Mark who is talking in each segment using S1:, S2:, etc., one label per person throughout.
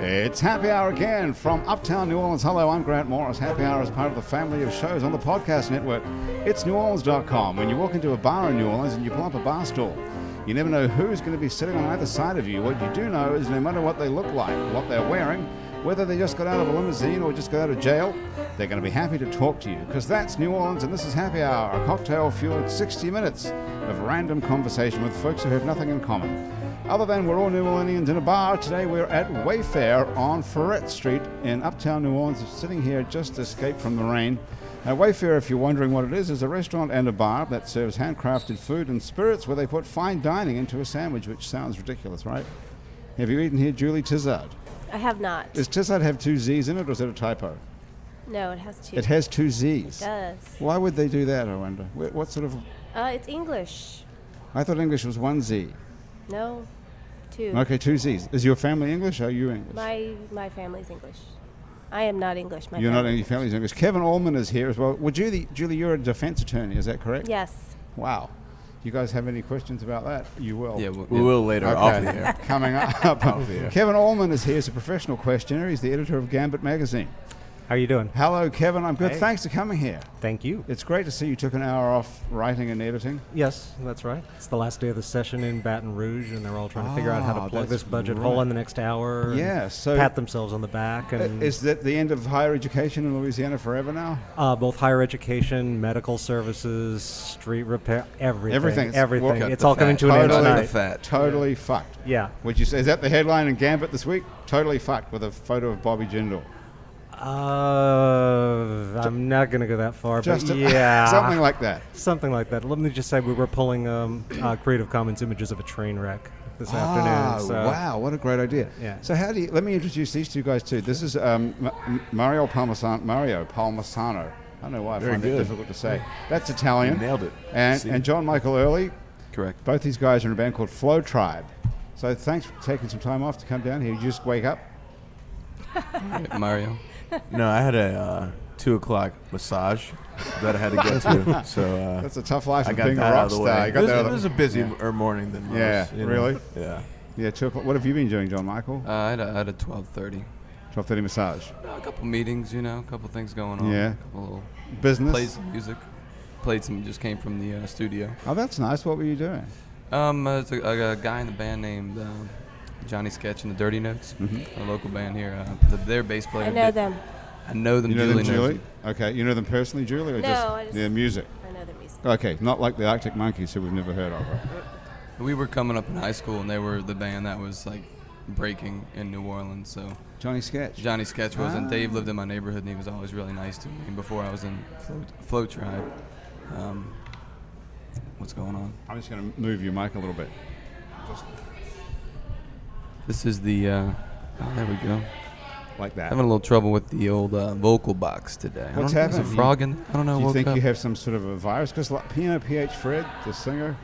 S1: It's Happy Hour again from Uptown New Orleans. Hello, I'm Grant Morris. Happy Hour is part of the family of shows on the podcast network. It's NewOrleans.com. When you walk into a bar in New Orleans and you pull up a bar stool, you never know who's going to be sitting on either side of you. What you do know is no matter what they look like, what they're wearing, whether they just got out of a limousine or just got out of jail, they're going to be happy to talk to you, because that's New Orleans and this is Happy Hour, a cocktail-fueled 60 minutes of random conversation with folks who have nothing in common. Other than we're all New Orleanians in a bar, today we're at Wayfarer on Ferret Street in Uptown New Orleans, sitting here just escaped from the rain. Now, Wayfarer, if you're wondering what it is a restaurant and a bar that serves handcrafted food and spirits where they put fine dining into a sandwich, which sounds ridiculous, right? Have you eaten here, Julie Tizzard?
S2: I have not.
S1: Does Tizzard have two Z's in it, or is it a typo?
S2: No, it has two.
S1: It has two Z's?
S2: It does.
S1: Why would they do that, I wonder? What sort of...
S2: It's English.
S1: I thought English was one Z.
S2: No, two.
S1: Okay, two Z's. Is your family English, or are you English?
S2: My family's English. I am not English.
S1: You're not English, your family's English. Kevin Allman is here as well. Well, Julie, you're a defense attorney, is that correct?
S2: Yes.
S1: Wow. You guys have any questions about that? You will.
S3: Yeah, we will later off the air.
S1: Coming up. Kevin Allman is here as a professional questioner. He's the editor of Gambit magazine.
S4: How are you doing?
S1: Hello, Kevin. I'm good.
S4: Hey.
S1: Thanks for coming here.
S4: Thank you.
S1: It's great to see you took an hour off writing and editing.
S4: Yes, that's right. It's the last day of the session in Baton Rouge, and they're all trying to figure out how to plug this budget hole in the next hour.
S1: Yeah, so
S4: pat themselves on the back. And
S1: is that the end of higher education in Louisiana forever now?
S4: Both higher education, medical services, street repair, everything. It's all coming to an end tonight.
S1: Totally fucked.
S4: Yeah.
S1: Would you say, is that the headline in Gambit this week? Totally fucked, with a photo of Bobby Jindal.
S4: I'm not going to go that far,
S1: Just
S4: but yeah.
S1: Something like that.
S4: Something like that. Let me just say we were pulling Creative Commons images of a train wreck this afternoon. So.
S1: Wow, what a great idea.
S4: Yeah.
S1: So let me introduce these two guys too. This is Mario Palmisano. I don't know why I find it difficult to say. That's Italian.
S3: You nailed it.
S1: And John Michael Early.
S3: Correct.
S1: Both these guys are in a band called Flowtribe. So thanks for taking some time off to come down here. You just wake up?
S3: Mario.
S5: No, I had a 2 o'clock massage that I had to get to. So
S1: that's a tough life of
S5: got
S1: being a
S5: that
S1: rock
S5: out of the
S1: star.
S5: way. It was a busier morning than most.
S1: Yeah, really?
S5: Yeah.
S1: Yeah, 2 o'clock. What have you been doing, John Michael?
S3: I had a 12:30.
S1: 12:30 massage.
S3: A couple meetings, a couple things going on.
S1: Yeah.
S3: A couple little
S1: business.
S3: Played some music. Just came from the studio.
S1: Oh, that's nice. What were you doing?
S3: There's a guy in the band named Johnny Sketch and the Dirty Notes, a local band here. Their bass player.
S2: I know them.
S3: I know them.
S1: You know
S3: Julie
S1: them, Julie?
S3: knows
S1: Okay, you know them personally, Julie, or
S2: No, I just
S1: their music?
S2: I know their music.
S1: Okay, not like the Arctic Monkeys, who we've never heard of.
S3: We were coming up in high school, and they were the band that was like breaking in New Orleans. So
S1: Johnny Sketch.
S3: Johnny Sketch was, and Dave lived in my neighborhood, and he was always really nice to me. And before I was in Flowtribe. What's going on?
S1: I'm just going to move your mic a little bit.
S3: This is the. There we go.
S1: Like that.
S3: Having a little trouble with the old vocal box today.
S1: What's
S3: happening? There's a frog in there? I don't know.
S1: Do you think
S3: up.
S1: you have some sort of a virus? Because PH Fred, the singer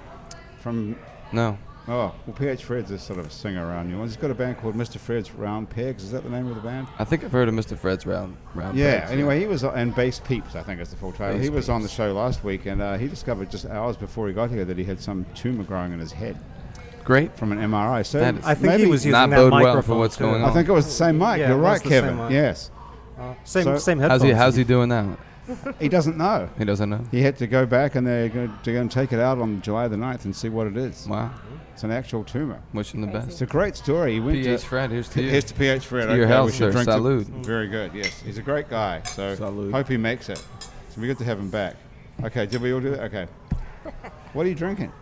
S1: from...
S3: No.
S1: Oh, well, PH Fred's a sort of a singer around New Orleans. He's got a band called Mr. Fred's Round Pegs. Is that the name of the band?
S3: I think I've heard of Mr. Fred's Round
S1: Yeah,
S3: Pegs,
S1: anyway, he was... And Bass Peeps, I think is the full title.
S3: Bass
S1: He was
S3: Peeps.
S1: on the show last week, and he discovered just hours before he got here that he had some tumor growing in his head.
S3: Great.
S1: From an MRI. So
S4: I think he was using
S3: not
S4: that
S3: bode
S4: microphone
S3: well for what's
S4: too.
S3: going on.
S1: I think it was the same mic.
S4: Yeah,
S1: You're
S4: it
S1: right,
S4: was the
S1: Kevin.
S4: same mic.
S1: Yes.
S4: Same
S1: So-
S4: headphones.
S3: How's he doing now?
S1: He doesn't know.
S3: He doesn't know.
S1: He had to go back, and they're going to go and take it out on July the 9th and see what it is.
S3: Wow.
S1: It's an actual tumor.
S3: Wish him the
S2: Crazy.
S1: It's
S3: best.
S1: a great story. He went
S3: PH
S1: to
S3: Fred, here's to you.
S1: Here's to PH Fred.
S3: To your
S1: Okay,
S3: health,
S1: we should
S3: sir.
S1: drink to-
S3: Salud.
S1: Very good. Yes, he's a great guy. So
S5: Salud.
S1: hope he makes it. So we get to have him back. Okay, did we all do that? Okay. What are you drinking?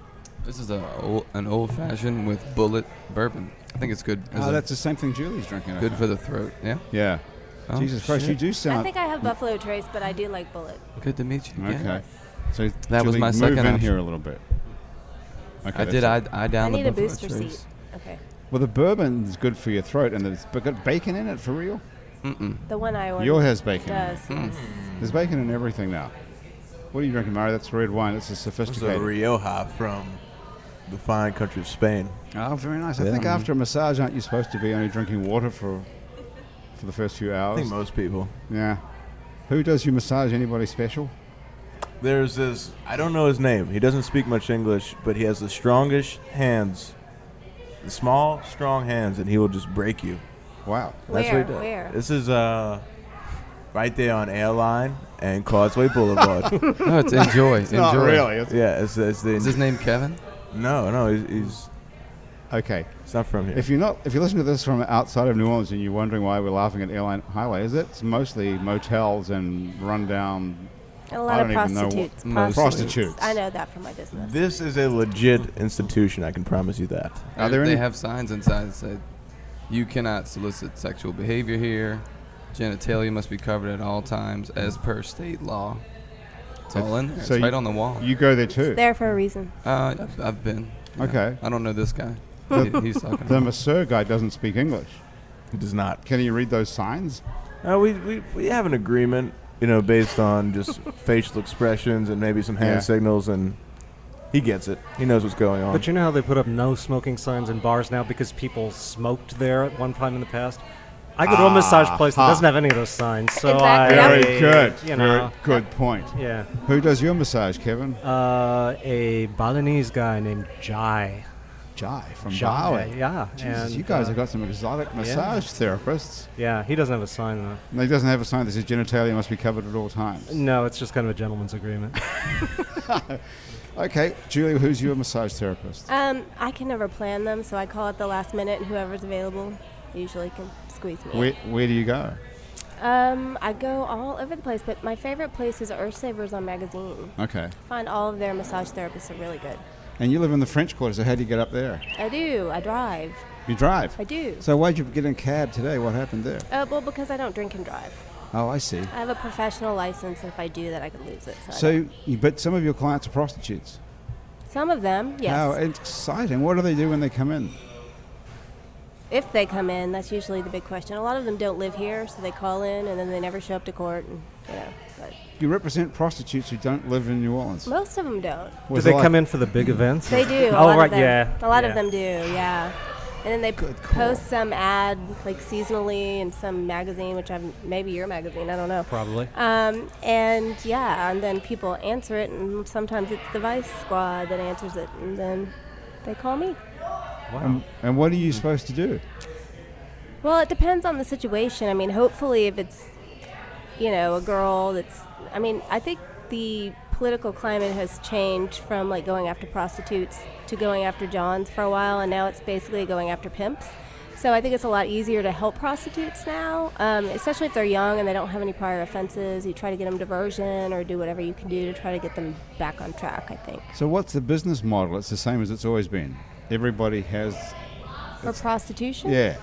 S3: This is an old-fashioned with bullet bourbon. I think it's good.
S1: That's the same thing Julie's drinking. I
S3: good
S1: think.
S3: for the throat. Yeah.
S1: Yeah.
S3: Oh,
S1: Jesus Christ,
S3: shit.
S1: you do
S2: I
S1: sound...
S2: think I have Buffalo Trace, but I do like Bullet.
S3: Good to meet you. Again.
S1: Okay. So
S3: That was
S1: Julie,
S3: my second
S1: move in
S3: option.
S1: here a little bit. Okay,
S3: I
S1: that's
S3: did.
S1: it.
S3: I
S2: I
S3: down the
S2: need a
S3: Buffalo
S2: booster
S3: Trace.
S2: seat. Okay.
S1: Well, the bourbon is good for your throat, and it's got bacon in it for real.
S2: The one I ordered
S1: Yours has bacon.
S2: does. Yes.
S1: There's bacon in everything now. What are you drinking, Mario? That's red wine. This is
S5: This is a
S1: sophisticated.
S5: Rioja from the fine country of Spain.
S1: Oh, very nice. I
S5: Yeah.
S1: think after a massage, aren't you supposed to be only drinking water for the first few
S5: I
S1: hours?
S5: think most people.
S1: Yeah. Who does your massage? Anybody special?
S5: There's this, I don't know his name. He doesn't speak much English, but he has the strongest hands, the small, strong hands, and he will just break you.
S1: Wow.
S5: That's what he does.
S2: Where?
S5: This is right there on Airline and Causeway Boulevard.
S3: No, it's enjoy.
S1: It's not
S3: enjoy.
S1: really.
S5: Yeah, it's the.
S3: Is his name Kevin?
S5: No, he's
S1: Okay.
S5: It's not from here.
S1: If you listen to this from outside of New Orleans and you're wondering why we're laughing at Airline Highway, it's mostly motels and rundown.
S2: A lot of prostitutes.
S1: Prostitutes.
S2: I know that from my business.
S5: This is a legit institution. I can promise you that.
S1: Are there
S3: they
S1: any?
S3: have signs inside that say, "You cannot solicit sexual behavior here. Genitalia must be covered at all times, as per state law." It's all in there.
S1: So
S3: it's right on the wall.
S1: You go there too.
S2: It's there for a reason.
S3: I've been. Yeah.
S1: Okay.
S3: I don't know this guy. He's talking.
S1: The masseur guy doesn't speak English.
S5: He does not.
S1: Can you read those signs?
S5: We have an agreement, based on just facial expressions and maybe some hand signals, and he gets it. He knows what's going on.
S4: But you know how they put up no smoking signs in bars now because people smoked there at one time in the past? I go to a massage place that doesn't have any of those signs, so
S2: Exactly.
S1: Very good.
S4: Very
S1: good point.
S4: Yeah.
S1: Who does your massage, Kevin?
S4: A Balinese guy named Jai.
S1: Jai from
S4: Jai,
S1: Bali.
S4: yeah.
S1: Jesus,
S4: And,
S1: you guys have got some exotic massage therapists.
S4: Yeah, he doesn't have a sign though.
S1: No, he doesn't have a sign that says genitalia must be covered at all times.
S4: No, it's just kind of a gentleman's agreement.
S1: Okay, Julia, who's your massage therapist?
S2: I can never plan them, so I call at the last minute, and whoever's available usually can squeeze me.
S1: Where do you go?
S2: I go all over the place, but my favorite place is Earth Savers on Magazine.
S1: Okay.
S2: I find all of their massage therapists are really good.
S1: And you live in the French Quarter, so how do you get up there?
S2: I do. I drive.
S1: You drive?
S2: I do.
S1: So why'd you get in a cab today? What happened there?
S2: Well, because I don't drink and drive.
S1: Oh, I see.
S2: I have a professional license, and if I do that, I could lose it.
S1: But some of your clients are prostitutes.
S2: Some of them, yes.
S1: How exciting. What do they do when they come in?
S2: If they come in, that's usually the big question. A lot of them don't live here, so they call in, and then they never show up to court. And, but
S1: You represent prostitutes who don't live in New Orleans.
S2: most of them don't.
S4: Do they come in for the big events?
S2: They do.
S4: Oh, right, yeah.
S2: A lot of them do, yeah. And then they post some ad, like seasonally, in some magazine, which maybe your magazine, I don't know.
S4: Probably.
S2: And then people answer it, and sometimes it's the Vice Squad that answers it, and then they call me.
S4: Wow.
S1: And what are you supposed to do?
S2: Well, it depends on the situation. I mean, hopefully if it's, a girl that's, I think the political climate has changed from like going after prostitutes to going after Johns for a while, and now it's basically going after pimps. So I think it's a lot easier to help prostitutes now, especially if they're young and they don't have any prior offenses. You try to get them diversion or do whatever you can do to try to get them back on track, I think.
S1: So what's the business model? It's the same as it's always been. Everybody has...
S2: For prostitution?
S1: Yeah.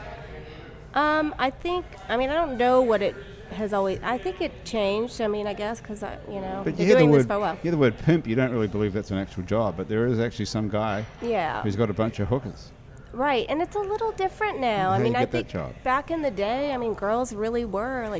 S2: I don't know what it has always... I think it changed, I guess, because,
S1: But
S2: they're doing this for a while.
S1: You hear the word pimp, you don't really believe that's an actual job, but there is actually some guy who's got a bunch of hookers.
S2: Right, and it's a little different now.
S1: How do you
S2: I
S1: get that
S2: think
S1: job?
S2: back in the day, girls really were,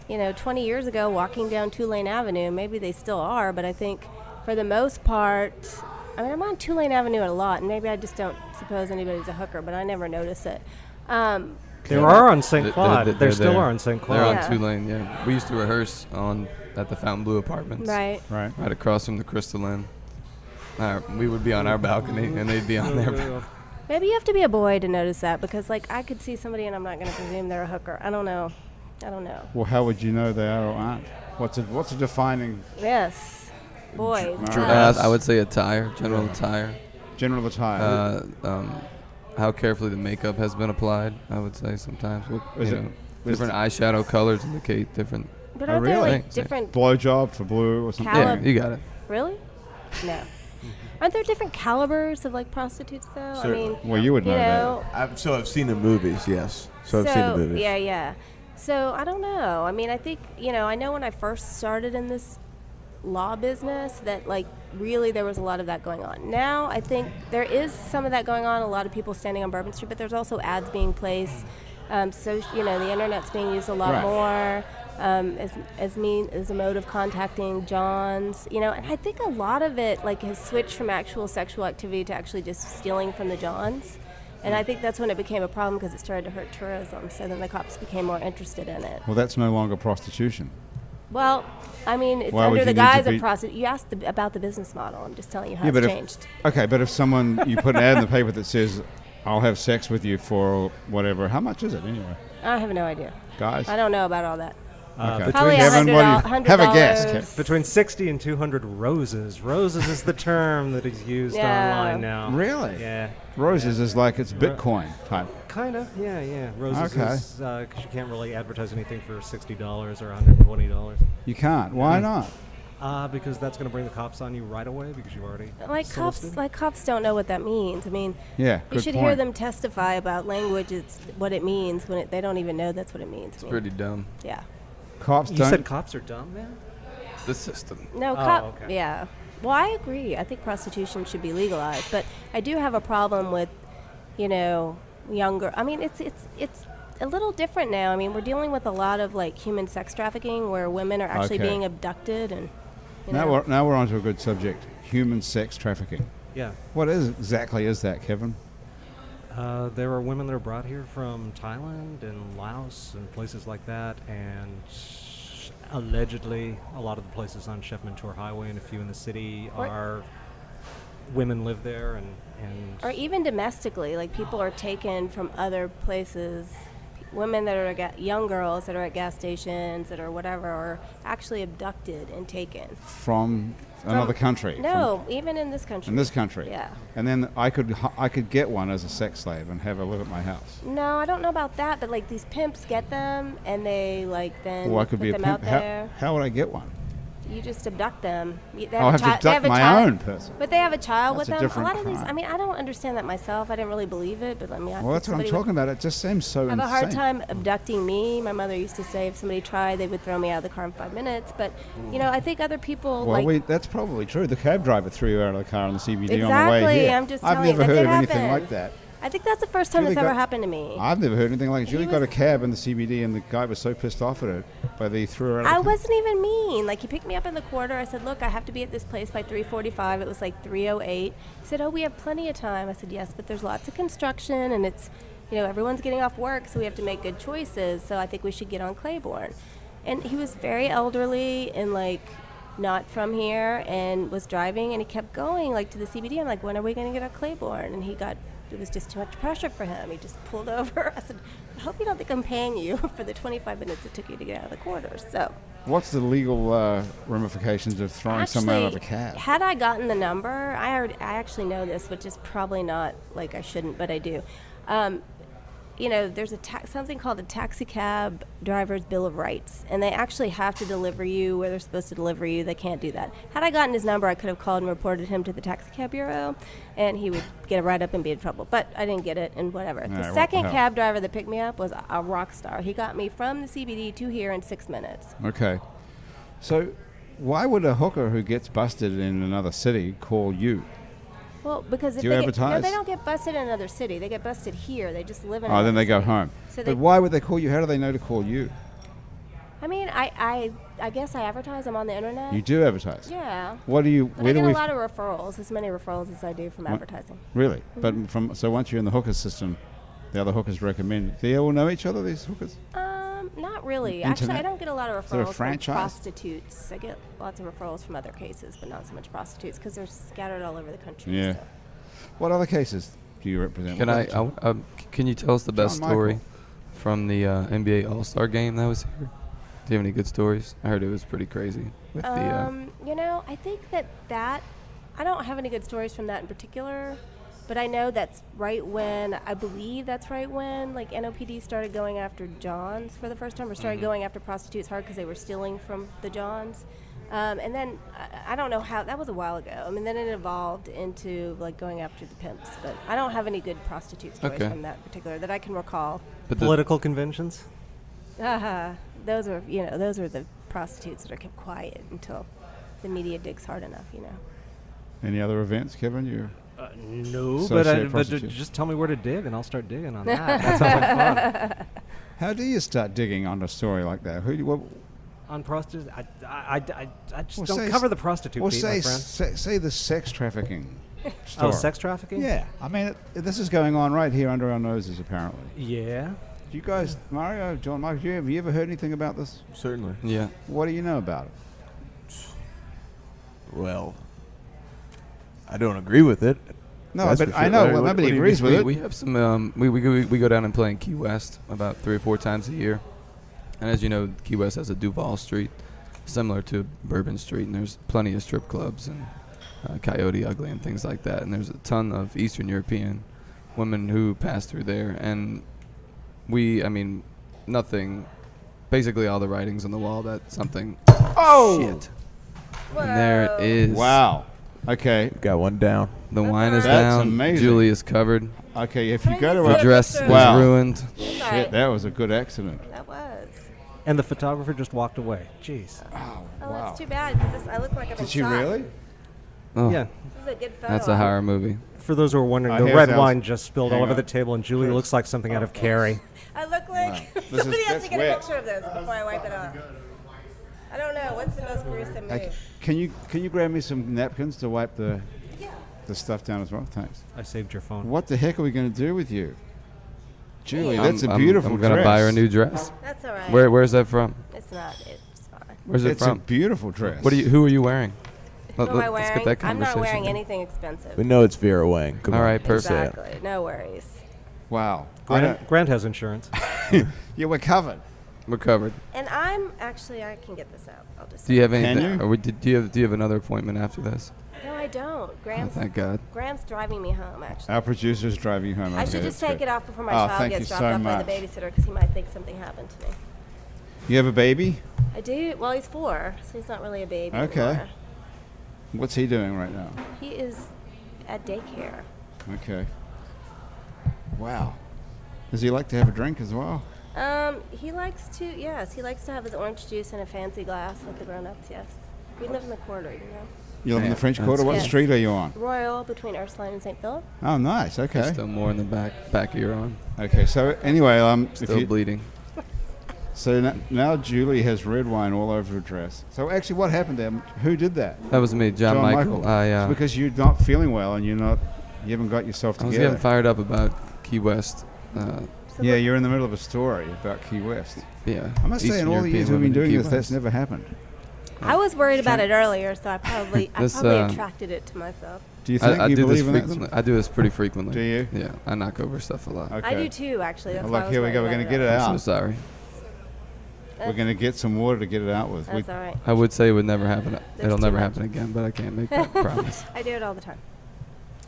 S2: 20 years ago, walking down Tulane Avenue. Maybe they still are, but I think for the most part... I'm on Tulane Avenue a lot, and maybe I just don't suppose anybody's a hooker, but I never notice it.
S4: There are on St. Claude. There still are on St. Claude.
S3: They're on Tulane, yeah. We used to rehearse at the Fontainebleau Apartments.
S2: Right.
S1: Right.
S3: Right across from the Crystal Inn. We would be on our balcony, and they'd be on their balcony.
S2: Maybe you have to be a boy to notice that, because I could see somebody and I'm not going to presume they're a hooker. I don't know.
S1: Well, how would you know they are or aren't? What's a defining...
S2: Yes. Boys.
S3: I would say attire, general attire.
S1: General attire.
S3: How carefully the makeup has been applied, I would say sometimes. Different eyeshadow colors indicate different...
S2: But aren't
S1: really?
S2: there different...
S1: Blowjob for blue or something?
S3: Yeah, you got it.
S2: Really? No. Aren't there different calibers of prostitutes though?
S1: Well, you would know that.
S5: I've seen the movies, yes. I've seen the movies.
S2: Yeah. So I don't know. I think, I know when I first started in this law business that really there was a lot of that going on. Now I think there is some of that going on, a lot of people standing on Bourbon Street, but there's also ads being placed. So the internet's being used a lot more as a mode of contacting Johns, and I think a lot of it has switched from actual sexual activity to actually just stealing from the Johns. And I think that's when it became a problem, because it started to hurt tourism. So then the cops became more interested in it.
S1: Well, that's no longer prostitution.
S2: Well, it's
S1: Why
S2: under
S1: would
S2: the
S1: you
S2: guise
S1: need to
S2: of prostitution. You asked about the business model. I'm just telling you how
S1: but
S2: it's changed.
S1: Okay, but if you put an ad in the paper that says I'll have sex with you for whatever. How much is it anyway,
S2: I have no idea.
S1: guys?
S2: I don't know about all that.
S1: Okay.
S2: Probably
S1: Kevin, what do you
S2: $100.
S1: have a guess? Kev?
S4: Between 60 and 200 roses. Roses is the term that is used
S2: Yeah.
S4: online now.
S1: Really?
S4: Yeah.
S1: Roses is like it's Bitcoin type.
S4: Kind of. Yeah. Roses
S1: Okay.
S4: is because you can't really advertise anything for $60 or $120.
S1: You can't. Why not?
S4: Because that's going to bring the cops on you right away because you've already solicited.
S2: Like cops don't know what that means. I mean,
S1: Yeah.
S2: you
S1: Good
S2: should
S1: point.
S2: hear them testify about language. It's what it means when they don't even know that's what it means.
S3: It's pretty dumb.
S2: Yeah.
S1: Cops
S4: You
S1: don't.
S4: said cops are dumb, man?
S3: The system.
S2: No,
S4: okay.
S2: Yeah. Well, I agree. I think prostitution should be legalized, but I do have a problem with, younger. I mean, it's a little different now. I mean, we're dealing with a lot of like human sex trafficking where women are actually
S1: Okay.
S2: being abducted and.
S1: Now we're onto a good subject: human sex trafficking.
S4: Yeah.
S1: What exactly is that, Kevin?
S4: There are women that are brought here from Thailand and Laos and places like that, and allegedly a lot of the places on Chef Mentor Highway and a few in the city are women live there and
S2: Or even domestically, like people are taken from other places. Women that are young girls that are at gas stations that are whatever are actually abducted and taken.
S1: From another country?
S2: No, even in this country.
S1: In this country?
S2: Yeah.
S1: And then I could get one as a sex slave and have her live at my house.
S2: No, I don't know about that, but like these pimps get them and they then
S1: Well, I could
S2: put
S1: be a
S2: them
S1: pimp.
S2: out there.
S1: How would I get one?
S2: You just abduct them.
S1: I'll have to abduct my own person.
S2: But they have a child
S1: That's
S2: with
S1: a
S2: them.
S1: different
S2: A lot of these,
S1: crime.
S2: I mean, I don't understand that myself. I didn't really believe it, but I mean,
S1: Well, that's what I'm talking about. It just seems so
S2: I have
S1: insane.
S2: a hard time abducting me. My mother used to say if somebody tried, they would throw me out of the car in 5 minutes. But, I think other people
S1: Well, that's probably true. The cab driver threw you out of the car on the CBD on the way
S2: Exactly.
S1: here.
S2: I'm just
S1: I've
S2: telling you,
S1: never
S2: that
S1: heard
S2: did
S1: of anything
S2: happen.
S1: like that.
S2: I think that's the first time
S1: Julie
S2: it's ever
S1: got-
S2: happened to me.
S1: I've never heard anything like it.
S2: He
S1: Julie got a
S2: was-
S1: cab in the CBD and the guy was so pissed off at her, but he threw her out of
S2: I
S1: the car.
S2: wasn't even mean. Like, he picked me up in the quarter. I said, look, I have to be at this place by 3:45. It was like 3:08. He said, oh, we have plenty of time. I said, yes, but there's lots of construction, and it's, everyone's getting off work, so we have to make good choices. So I think we should get on Claiborne. And he was very elderly and, like, not from here and was driving, and he kept going, like, to the CBD. I'm like, when are we going to get on Claiborne? And it was just too much pressure for him. He just pulled over. I said, I hope you don't think I'm paying you for the 25 minutes it took you to get out of the quarters. So,
S1: What's the legal ramifications of throwing someone out of a cab?
S2: had I gotten the number, I actually know this, which is probably not like I shouldn't, but I do. There's something called a taxi cab driver's bill of rights, and they actually have to deliver you where they're supposed to deliver you. They can't do that. Had I gotten his number, I could have called and reported him to the taxi cab bureau, and he would get a write-up and be in trouble. But I didn't get it, and whatever.
S1: All right,
S2: The
S1: what
S2: second
S1: the hell?
S2: cab driver that picked me up was a rock star. He got me from the CBD to here in 6 minutes.
S1: Okay. So why would a hooker who gets busted in another city call you?
S2: Well, because if
S1: Do you
S2: they
S1: advertise?
S2: they don't get busted in another city. They get busted here. They just live in.
S1: Oh, then
S2: another
S1: they go
S2: city.
S1: home.
S2: So
S1: But why would they call you? How do they know to call you?
S2: I mean, I guess I advertise. I'm on the internet.
S1: You do advertise?
S2: Yeah.
S1: What do you,
S2: But
S1: where
S2: I
S1: do
S2: get
S1: we,
S2: a lot of referrals, as many referrals as I do from advertising.
S1: really?
S2: Mm-hmm.
S1: But so once you're in the hooker system, the other hookers recommend, do they all know each other, these hookers?
S2: Not really. Actually,
S1: Internet?
S2: I don't get a lot of
S1: Is there a
S2: referrals from
S1: franchise?
S2: prostitutes. I get lots of referrals from other cases, but not so much prostitutes because they're scattered all over the country.
S1: Yeah.
S2: So.
S1: What other cases do you represent?
S3: Can you tell us the best
S1: John
S3: story
S1: Michael.
S3: from the NBA All-Star game that was here? Do you have any good stories? I heard it was pretty crazy. With the,
S2: I think that I don't have any good stories from that in particular, but I know I believe that's right when like NOPD started going after Johns for the first time, or started going after prostitutes hard because they were stealing from the Johns. And then I don't know how, that was a while ago. I mean, then it evolved into like going after the pimps, but I don't have any good prostitute stories
S3: Okay.
S2: from that particular that I can recall.
S3: but
S4: Political conventions?
S2: Those are the prostitutes that are kept quiet until the media digs hard enough,
S1: Any other events, Kevin?
S4: No,
S1: Associate
S4: but
S1: prostitute.
S4: just tell me where to dig, and I'll start digging on that. That sounds like fun.
S1: How do you start digging on a story like that?
S4: On prostitutes, I just
S1: Well,
S4: don't
S1: say-
S4: cover the prostitute
S1: Well,
S4: beat, my
S1: say,
S4: friend.
S1: say the sex trafficking story.
S4: Oh, sex trafficking?
S1: Yeah. I mean, this is going on right here under our noses, apparently.
S4: Yeah.
S1: Do you guys, Mario, John, Mike, have you ever heard anything about this?
S5: Certainly.
S3: yeah.
S1: What do you know about it?
S5: Well, I don't agree with it.
S1: No,
S5: That's
S1: but
S5: for
S1: I
S5: sure.
S1: know.
S5: Larry,
S1: Well,
S5: what
S1: nobody
S5: do you
S1: agrees
S5: mean?
S1: with it.
S3: We have some. We go down and play in Key West about 3 or 4 times a year, and as you know, Key West has a Duval Street, similar to Bourbon Street, and there's plenty of strip clubs and Coyote Ugly and things like that. And there's a ton of Eastern European women who pass through there, and nothing. Basically, all the writings on the wall that something.
S1: Oh!
S3: Shit. And there it is.
S1: Wow. Okay.
S5: Got one down.
S3: The wine is
S1: That's
S3: down.
S1: amazing.
S3: Julie is covered.
S1: Okay, if you go to
S3: The
S1: a...
S3: dress is
S1: Wow.
S3: ruined.
S1: Shit, that was a good accident.
S2: That was.
S4: And the photographer just walked away. Jeez.
S1: Oh,
S2: Oh,
S1: wow.
S2: that's too bad because I look like I've been
S1: Did she
S2: shot.
S1: really?
S3: Oh,
S4: Yeah.
S2: This is a good photo.
S3: that's a horror movie.
S4: For those who are wondering,
S1: My
S4: the
S1: hair
S4: red
S1: sounds-
S4: wine just spilled all
S1: Hang
S4: over
S1: on.
S4: the table, and Julie looks like something out of Carrie.
S2: I look like
S1: This
S2: somebody
S1: is-
S2: has to
S1: that's
S2: get
S1: wet.
S2: a picture of this before I wipe it off. I don't know. What's the most gruesome
S1: Okay.
S2: move?
S1: Can you grab me some napkins to wipe the
S2: Yeah.
S1: stuff down as well? Thanks.
S4: I saved your phone.
S1: What the heck are we going to do with you? Julie,
S2: I'm-
S1: that's a beautiful
S3: I'm
S1: dress.
S3: gonna buy her a new dress.
S2: That's all right.
S3: Where's that from?
S2: It's not. It's fine.
S3: Where's it
S1: It's
S3: from?
S1: a beautiful dress.
S3: Who are you wearing?
S2: Who am I
S3: Let's
S2: wearing?
S3: get that
S2: I'm not
S3: conversation
S2: wearing
S3: going.
S2: anything expensive.
S5: We know it's Vera Wang. Come
S3: All
S5: on.
S3: right, perfect.
S5: Say it.
S2: Exactly. No worries.
S1: Wow.
S4: Grant has insurance.
S1: Yeah, we're covered.
S3: We're covered.
S2: And I'm actually I can get this out. I'll just.
S3: Do you have
S1: Can
S3: anything?
S1: you?
S3: Do you have another appointment after this?
S2: No, I don't.
S3: Oh,
S2: Graham's
S3: thank God.
S2: driving me home. Actually.
S1: Our producer's driving you home.
S2: I
S1: Okay,
S2: should just
S1: that's
S2: take
S1: good.
S2: it off before my
S1: Oh,
S2: child
S1: thank
S2: gets
S1: you
S2: dropped
S1: so
S2: off by the
S1: much.
S2: babysitter because he might think something happened to me.
S1: You have a baby?
S2: I do. Well, he's 4, so he's not really a baby
S1: Okay.
S2: anymore.
S1: What's he doing right now?
S2: He is at daycare.
S1: Okay. Wow. Does he like to have a drink as well?
S2: He likes to. Yes, he likes to have his orange juice in a fancy glass with the grown-ups. Yes. We live in the quarter, you know.
S1: You live in the
S3: Yeah,
S1: French
S3: that's
S1: Quarter? What
S2: Yes.
S1: street are you on?
S2: Royal between Ursuline and St. Philip.
S1: Oh, nice. Okay.
S3: Still more in the back of your arm.
S1: Okay. So anyway, if
S3: Still
S1: you,
S3: bleeding.
S1: so now Julie has red wine all over her dress. So actually, what happened there? Who did that?
S3: That was me, John Michael.
S1: It's because you're not feeling well and you haven't got yourself
S3: I was
S1: together.
S3: getting fired up about Key West.
S1: Yeah, you're in the middle of a story about Key West.
S3: Yeah.
S1: I must say, in
S3: Eastern
S1: all the years
S3: European
S1: we've been
S3: women in
S1: doing
S3: Key
S1: this, that's
S3: West.
S1: never happened.
S2: I was worried about it earlier, so I probably
S3: This,
S2: attracted it to myself.
S1: Do you think
S3: I
S1: you
S3: do this
S1: believe in that?
S3: frequently. I do this pretty frequently.
S1: Do you?
S3: Yeah. I knock over stuff a lot.
S1: Okay.
S2: I do too, actually. That's
S1: Well,
S2: why I
S1: look,
S2: was
S1: here we go. We're
S2: worried
S1: going to get it
S2: about
S3: I'm so
S1: out.
S3: sorry.
S1: We're going to get some water to get it out with.
S2: That's all right.
S3: I would say it would never happen.
S2: There's
S3: It'll
S2: too
S3: never
S2: much.
S3: happen again, but I can't make that promise.
S2: I do it all the time.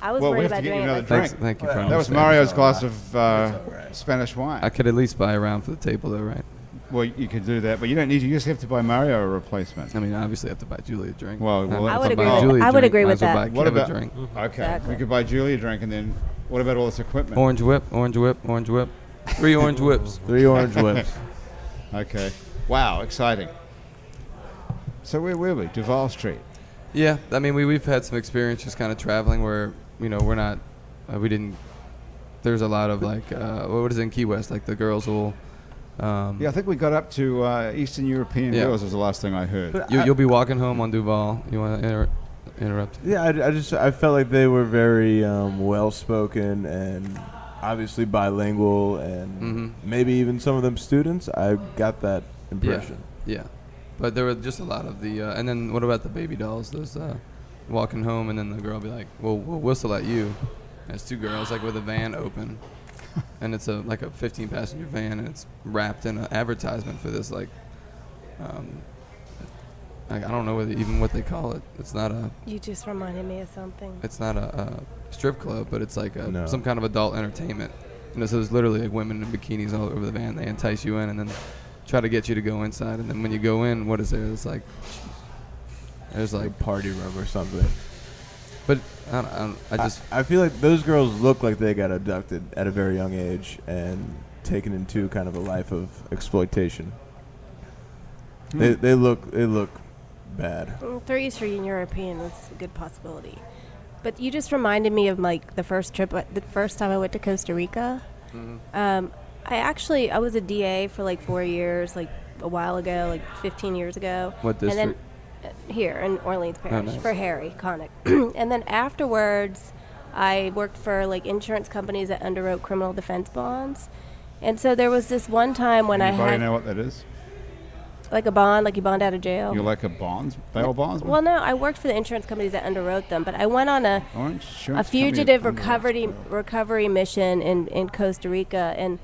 S2: I was
S1: Well, we
S2: worried
S1: have to
S2: about
S1: get
S2: doing
S1: you
S2: it
S1: another
S2: myself.
S1: drink.
S3: Thank you for
S1: That was
S3: understanding.
S1: Mario's glass of Spanish wine.
S3: I could at least buy a round for the table, though, right?
S1: Well, you could do that, but you don't need to. You just have to buy Mario a replacement.
S3: I mean, obviously, I have to buy Julie a drink.
S1: Well,
S3: If
S1: well,
S2: I
S3: I'm
S2: would agree
S3: buying
S2: with-
S3: Julie a
S2: I would
S3: drink,
S2: agree
S3: might
S2: with
S3: as well
S2: that.
S3: buy
S1: What
S3: Kev a
S1: about-
S3: drink.
S1: Okay,
S2: Exactly.
S1: we could buy Julie a drink, and then what about all this equipment?
S3: Orange whip, orange whip, orange whip. 3 orange whips.
S5: 3 orange whips.
S1: Okay. Wow, exciting. So where were we? Duval Street.
S3: Yeah, I mean, we've had some experience just kind of traveling where, we're not, we didn't, there's a lot of like, what is it in Key West? Like the girls will,
S1: Yeah, I think we got up to Eastern European
S3: Yeah.
S1: girls was the last thing I heard.
S5: But
S3: you'll be walking home on Duval. You want to interrupt?
S5: Yeah, I felt like they were very well spoken and obviously bilingual and
S3: Mhm.
S5: maybe even some of them students. I got that impression.
S3: Yeah. But there were just a lot of the, and then what about the baby dolls? Those walking home, and then the girl will be like, well, we'll whistle at you. And it's 2 girls, like with a van open. And it's like a 15-passenger van, and it's wrapped in an advertisement for this, like I don't know even what they call it. It's not a
S2: You just reminded me of something.
S3: it's not a strip club, but it's like
S5: No.
S3: some kind of adult entertainment. So there's literally like women in bikinis all over the van. They entice you in and then try to get you to go inside. And then when you go in, what is there? It's like there's
S5: Like
S3: like,
S5: a party room or something.
S3: but I just
S5: I feel like those girls look like they got abducted at a very young age and taken into kind of a life of exploitation. They look bad.
S2: They're Eastern European. That's a good possibility. But you just reminded me of like the first time I went to Costa Rica. I was a DA for like 4 years, like a while ago, like 15 years ago.
S3: What
S2: And then
S3: district?
S2: here in Orleans Parish
S3: nice.
S2: for Harry Connick. And then afterwards, I worked for like insurance companies that underwrote criminal defense bonds. And so there was this one time when I
S1: Anybody
S2: had
S1: know what that is?
S2: Like a bond, like you bond out of jail.
S1: You're like a bail bondsman?
S2: Well, no, I worked for the insurance companies that underwrote them, but I went on a fugitive recovery mission in Costa Rica, and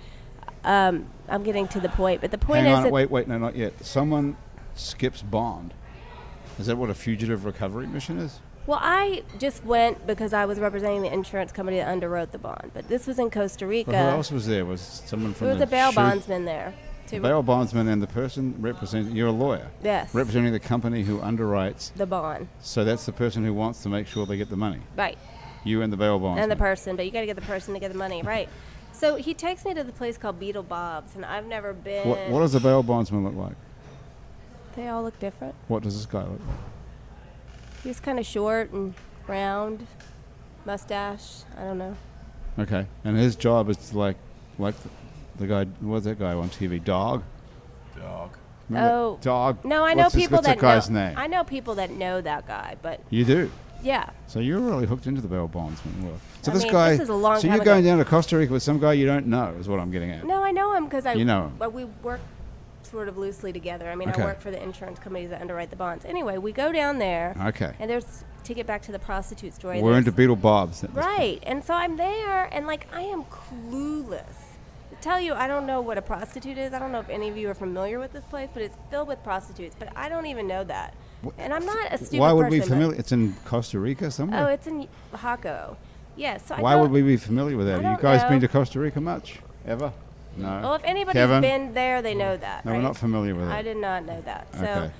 S2: I'm getting to the point. But the point
S1: Hang
S2: is
S1: on, wait, no, not yet. Someone skips bond. Is that what a fugitive recovery mission is?
S2: Well, I just went because I was representing the insurance company that underwrote the bond. But this was in Costa Rica.
S1: Well, who else was there? Was someone from
S2: There was a bail bondsman there.
S1: The bail bondsman and the person representing, you're a lawyer.
S2: Yes.
S1: Representing the company who underwrites
S2: the bond.
S1: So that's the person who wants to make sure they get the money.
S2: Right.
S1: You and the bail bondsman.
S2: And the person, but you got to get the person to get the money, right? So he takes me to the place called Beetle Bob's, and I've never been.
S1: What does the bail bondsman look like?
S2: They all look different.
S1: What does this guy look like?
S2: He's kind of short and round, mustache. I don't know.
S1: Okay, and his job is like the guy. What's that guy on TV? Dog. Remember Dog.
S2: No, I know people
S1: what's
S2: that
S1: that guy's
S2: know.
S1: name?
S2: I know people that know that guy, but
S1: you do.
S2: yeah.
S1: So you're really hooked into the bail bondsman world. So
S2: I
S1: this
S2: mean,
S1: guy.
S2: this is a long
S1: so
S2: time
S1: you're going
S2: ago.
S1: down to Costa Rica with some guy you don't know, is what I'm getting at.
S2: No, I know him because
S1: You know him.
S2: But we work sort of loosely together. I mean,
S1: Okay.
S2: I work for the insurance companies that underwrite the bonds. Anyway, we go down there.
S1: Okay.
S2: And there's to get back to the prostitute story.
S1: We're
S2: there's-
S1: into Beetle Bob's.
S2: Right, and so I'm there, and like I am clueless. To tell you, I don't know what a prostitute is. I don't know if any of you are familiar with this place, but it's filled with prostitutes. But I don't even know that, and I'm not a stupid person.
S1: Why would we be
S2: but-
S1: familiar? It's in Costa Rica somewhere.
S2: Oh, it's in Jaco. Yes. So
S1: Why would we be familiar with that?
S2: I
S1: Have you
S2: don't
S1: guys
S2: know.
S1: been to Costa Rica much? Ever? No.
S2: Well, if anybody's
S1: Kevin?
S2: been there, they know that.
S1: No,
S2: right?
S1: we're not familiar with it.
S2: I did not know that. So,
S1: Okay.